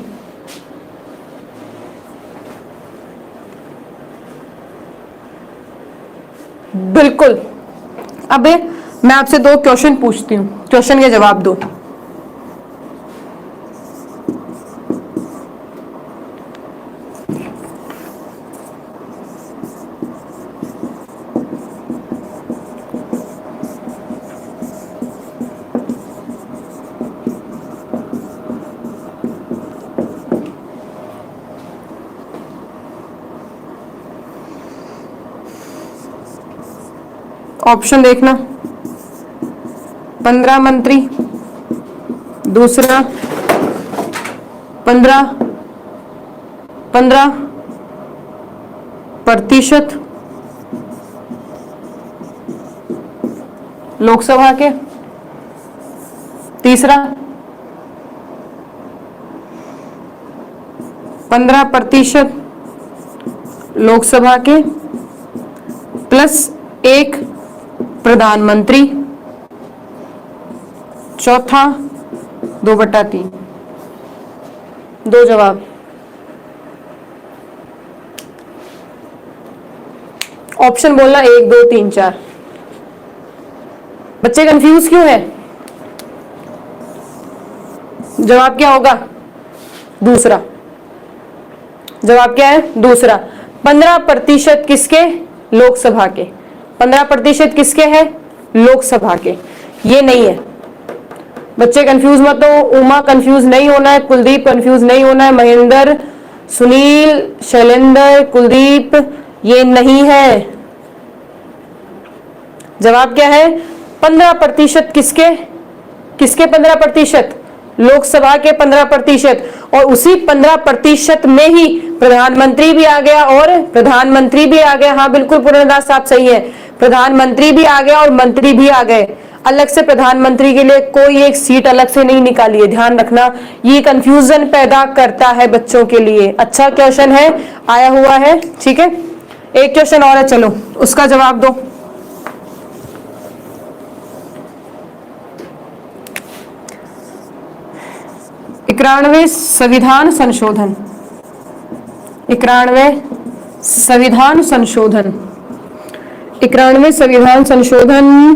बिल्कुल। अब मैं आपसे 2 क्वेश्चन पूछती हूं, क्वेश्चन के जवाब दो। ऑप्शन देखना, 15 मंत्री, दूसरा 15% लोकसभा के, तीसरा 15% लोकसभा के प्लस 1 प्रधानमंत्री, चौथा 2/3। 2 जवाब। ऑप्शन बोलना 1 2 3 4। बच्चे कंफ्यूज क्यों है? जवाब क्या होगा? दूसरा। जवाब क्या है? दूसरा। 15% किसके? लोकसभा के। 15% किसके हैं? लोकसभा के। ये नहीं है। बच्चे कंफ्यूज मत हो, उमा कंफ्यूज नहीं होना है, कुलदीप कंफ्यूज नहीं होना है, महेंद्र, सुनील, शैलेंद्र, कुलदीप, ये नहीं है। जवाब क्या है? 15% किसके? किसके 15%? लोकसभा के 15%। और उसी 15% में ही प्रधानमंत्री भी आ गया और प्रधानमंत्री भी आ गया। हाँ बिल्कुल पूर्णदास साहब सही है, प्रधानमंत्री भी आ गया और मंत्री भी आ गए। अलग से प्रधानमंत्री के लिए कोई एक सीट अलग से नहीं निकाली है, ध्यान रखना, ये कंफ्यूजन पैदा करता है बच्चों के लिए। अच्छा क्वेश्चन है, आया हुआ है, ठीक है। एक क्वेश्चन और है, चलो उसका जवाब दो। इक्यानवे संविधान संशोधन, 91वें संविधान संशोधन, 91वें संविधान संशोधन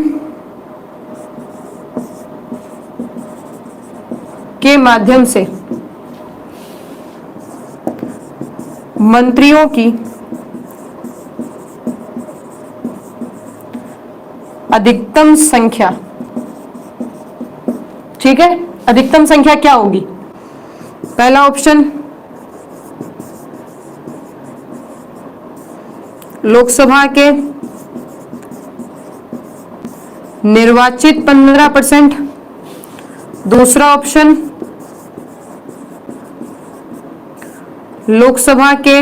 के माध्यम से मंत्रियों की अधिकतम संख्या, ठीक है, अधिकतम संख्या क्या होगी? पहला ऑप्शन लोकसभा के निर्वाचित 15%, दूसरा ऑप्शन लोकसभा के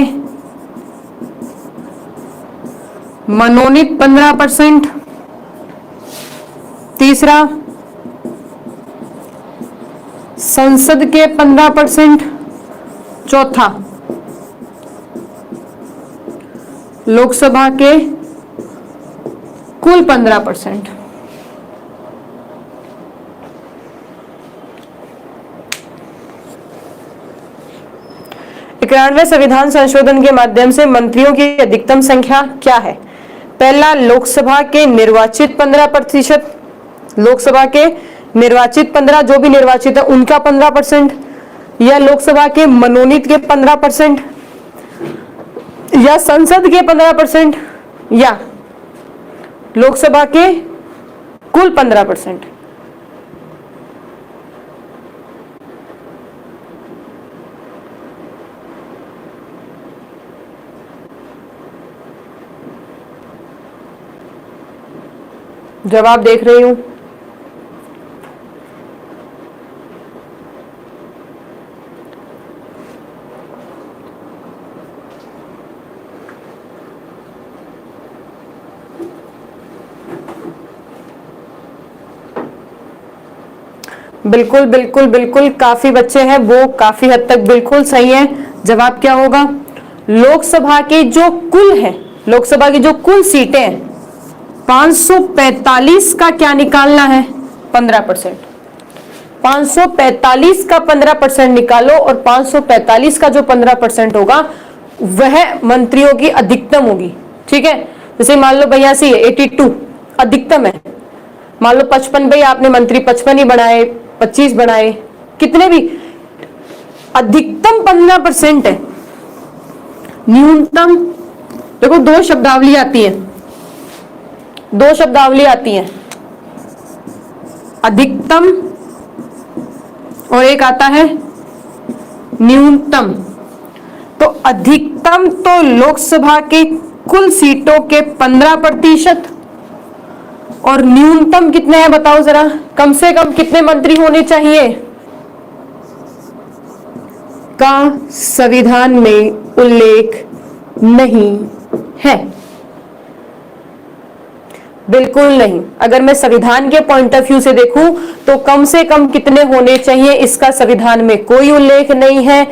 मनोनीत 15%, तीसरा संसद के 15%, चौथा लोकसभा के कुल 15%। 91वें संविधान संशोधन के माध्यम से मंत्रियों की अधिकतम संख्या क्या है? पहला, लोकसभा के निर्वाचित 15%, लोकसभा के निर्वाचित 15, जो भी निर्वाचित है उनका 15%, या लोकसभा के मनोनीत के 15%, या संसद के 15%, या लोकसभा के कुल 15%। जवाब देख रही हूं। बिल्कुल बिल्कुल बिल्कुल, काफी बच्चे हैं वो काफी हद तक बिल्कुल सही है। जवाब क्या होगा? लोकसभा के जो कुल है, लोकसभा की जो कुल सीटें हैं 545 का क्या निकालना है? 15%। 545 का 15% निकालो और 545 का जो 15% होगा वह मंत्रियों की अधिकतम होगी। ठीक है, जैसे मान लो 82 है, 82 अधिकतम है। मान लो 55, भाई आपने मंत्री 55 ही बनाए, 25 बनाए, कितने भी, अधिकतम 15% है। न्यूनतम, देखो दो शब्दावली आती है, दो शब्दावली आती है, अधिकतम और एक आता है न्यूनतम। तो अधिकतम तो लोकसभा के कुल सीटों के 15% और न्यूनतम कितने हैं बताओ जरा, कम से कम कितने मंत्री होने चाहिए का संविधान में उल्लेख नहीं है। बिल्कुल नहीं। अगर मैं संविधान के पॉइंट ऑफ व्यू से देखूं तो कम से कम कितने होने चाहिए इसका संविधान में कोई उल्लेख नहीं है।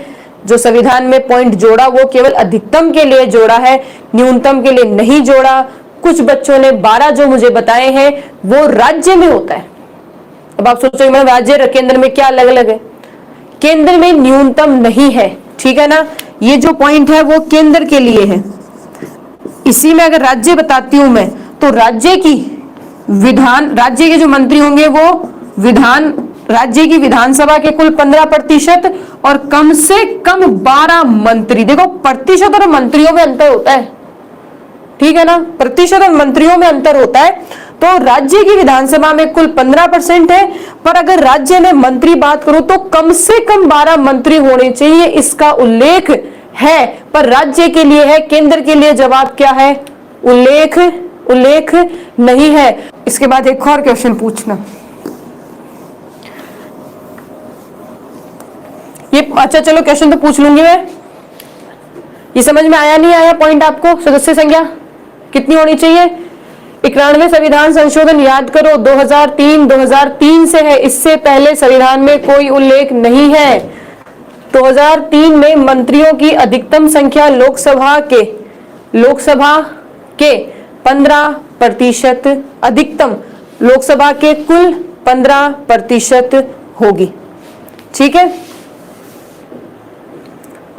जो संविधान में पॉइंट जोड़ा वो केवल अधिकतम के लिए जोड़ा है, न्यूनतम के लिए नहीं जोड़ा। कुछ बच्चों ने 12 जो मुझे बताए हैं वो राज्य में होता है। अब आप सोचोगे मैं राज्य और केंद्र में क्या अलग अलग है? केंद्र में न्यूनतम नहीं है, ठीक है ना। ये जो पॉइंट है वो केंद्र के लिए है। इसी में अगर राज्य बताती हूं मैं तो राज्य की विधान, राज्य के जो मंत्री होंगे वो विधान, राज्य की विधानसभा के कुल 15% और कम से कम 12 मंत्री। देखो प्रतिशत और मंत्रियों में अंतर होता है, ठीक है ना, प्रतिशत और मंत्रियों में अंतर होता है। तो राज्य की विधानसभा में कुल 15% है, पर अगर राज्य में मंत्री बात करूं तो कम से कम 12 मंत्री होने चाहिए, इसका उल्लेख है। पर राज्य के लिए है, केंद्र के लिए जवाब क्या है? उल्लेख नहीं है। इसके बाद एक और क्वेश्चन पूछना, ये अच्छा चलो क्वेश्चन तो पूछ लूंगी मैं। ये समझ में आया नहीं आया पॉइंट आपको? सदस्य संख्या कितनी होनी चाहिए? 91वें संविधान संशोधन याद करो 2003 से है, इससे पहले संविधान में कोई उल्लेख नहीं है। 2003 में मंत्रियों की अधिकतम संख्या लोकसभा के 15% अधिकतम लोकसभा के कुल 15% होगी। ठीक है,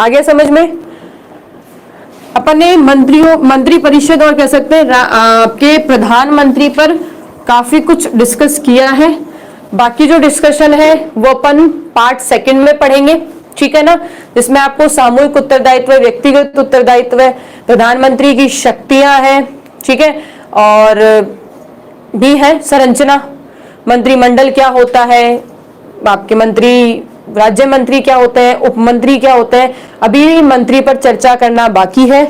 आगे समझ में? अपन ने मंत्री परिषद और कह सकते हैं आपके प्रधानमंत्री पर काफी कुछ डिस्कस किया है। बाकी जो डिस्कशन है वो अपन पार्ट सेकंड में पढ़ेंगे, ठीक है ना, जिसमें आपको सामूहिक उत्तरदायित्व, व्यक्तिगत उत्तरदायित्व, प्रधानमंत्री की शक्तियां हैं, ठीक है, और भी है संरचना, मंत्रिमंडल क्या होता है, आपके मंत्री, राज्य मंत्री क्या होते हैं, उप मंत्री क्या होते हैं, अभी मंत्री पर चर्चा करना बाकी है।